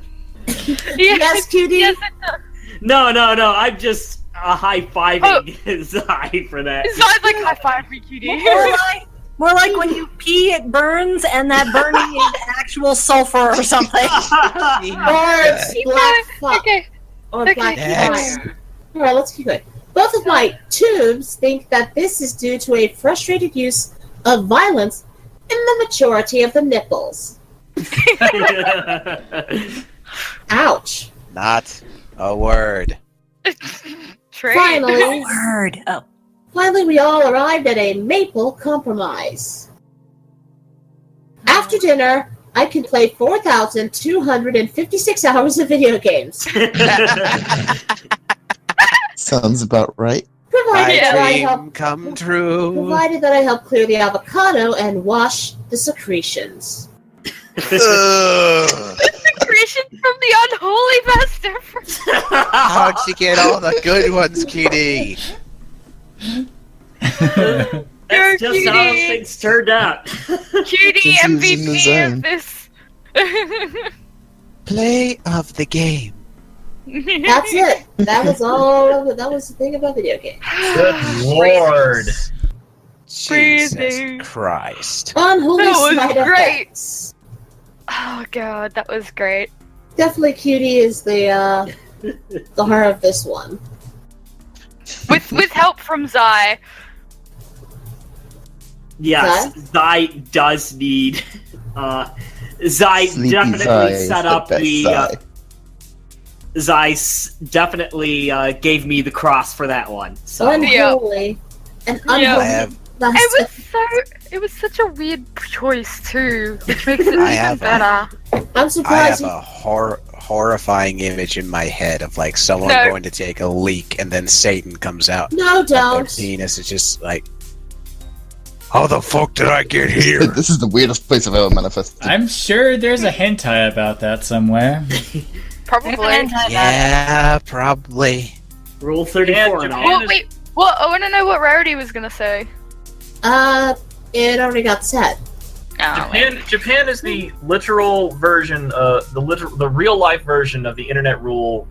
Yes, cutie. Yes, No, I'm just high-fiving Zai for that. it sounds like high five for QD. More like when you pee, it burns, and that burning is actual sulfur or something. Or it's black fire. Okay. Or Okay. black Next. fire. Alright, let's keep going. Both of my tubes think that this is due to a frustrated use of violence in the majority of the nipples. Ouch. Not a word. Trade. Finally, Word. Oh. finally we all arrived at a maple compromise. After dinner, I can play 4,256 hours of video games. Sounds about right. Provided that I My help dream come true. Provided that I help clear the avocado and wash the secretions. Ugh. Secretion from the unholy bastard. How'd you get all the good ones, Kitty? That's just how cutie. things turned out. QD Just using the MVP zone. of this. Play of the game. That's it. That was all. That was the thing about video games. Good lord. Jesus Breathing. Christ. Unholy That was side great. effects. Oh god, that was great. Definitely, cutie is the heart of this one. With help from Zai. Yes, Zai does need. Zai Sleepy definitely Zai is set the up best the. Zai. Zai definitely gave me the cross for that one. So Unholy. And Yeah. unholy. I have It was such a weird choice too, which makes it I even have better. I'm surprised. a horrifying image in my head of like someone No. going to take a leak and then Satan comes out. No, Their don't. penis is just like, how the fuck did I get here? This is the weirdest place I've ever manifested. I'm sure there's a hentai about that somewhere. Probably. Yeah, probably. Rule 34 and all. Well, wait. What? I want to know what Rarity was gonna say. It already got said. Oh, wait. Japan is the literal version, the real life version of the Internet Rule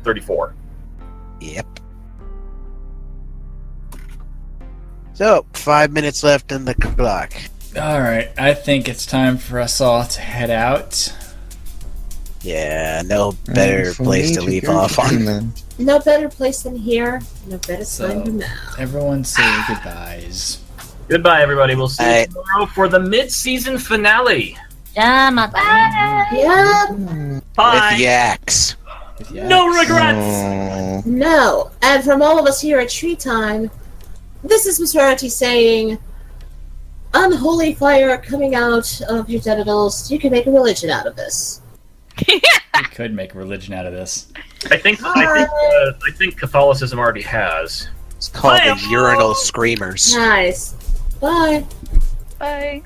34. Yep. So, 5 minutes left on the clock. Alright, I think it's time for us all to head out. Yeah, no better For place me to leave go off on. then. No better place than here. No better So- time than now. Everyone say goodbyes. Goodbye, everybody. We'll see you Alright. tomorrow for the mid-season finale. Yeah. Bye. With the axe. With the No axe. regrets. Oh. No. And from all of us here at Treetime, this is Miss Rarity saying, unholy fire coming out of your genitals. You can make a religion out of this. We could make a religion out of this. I think Catholicism already has. It's called Bye. the urinal screamers. Nice. Bye. Bye.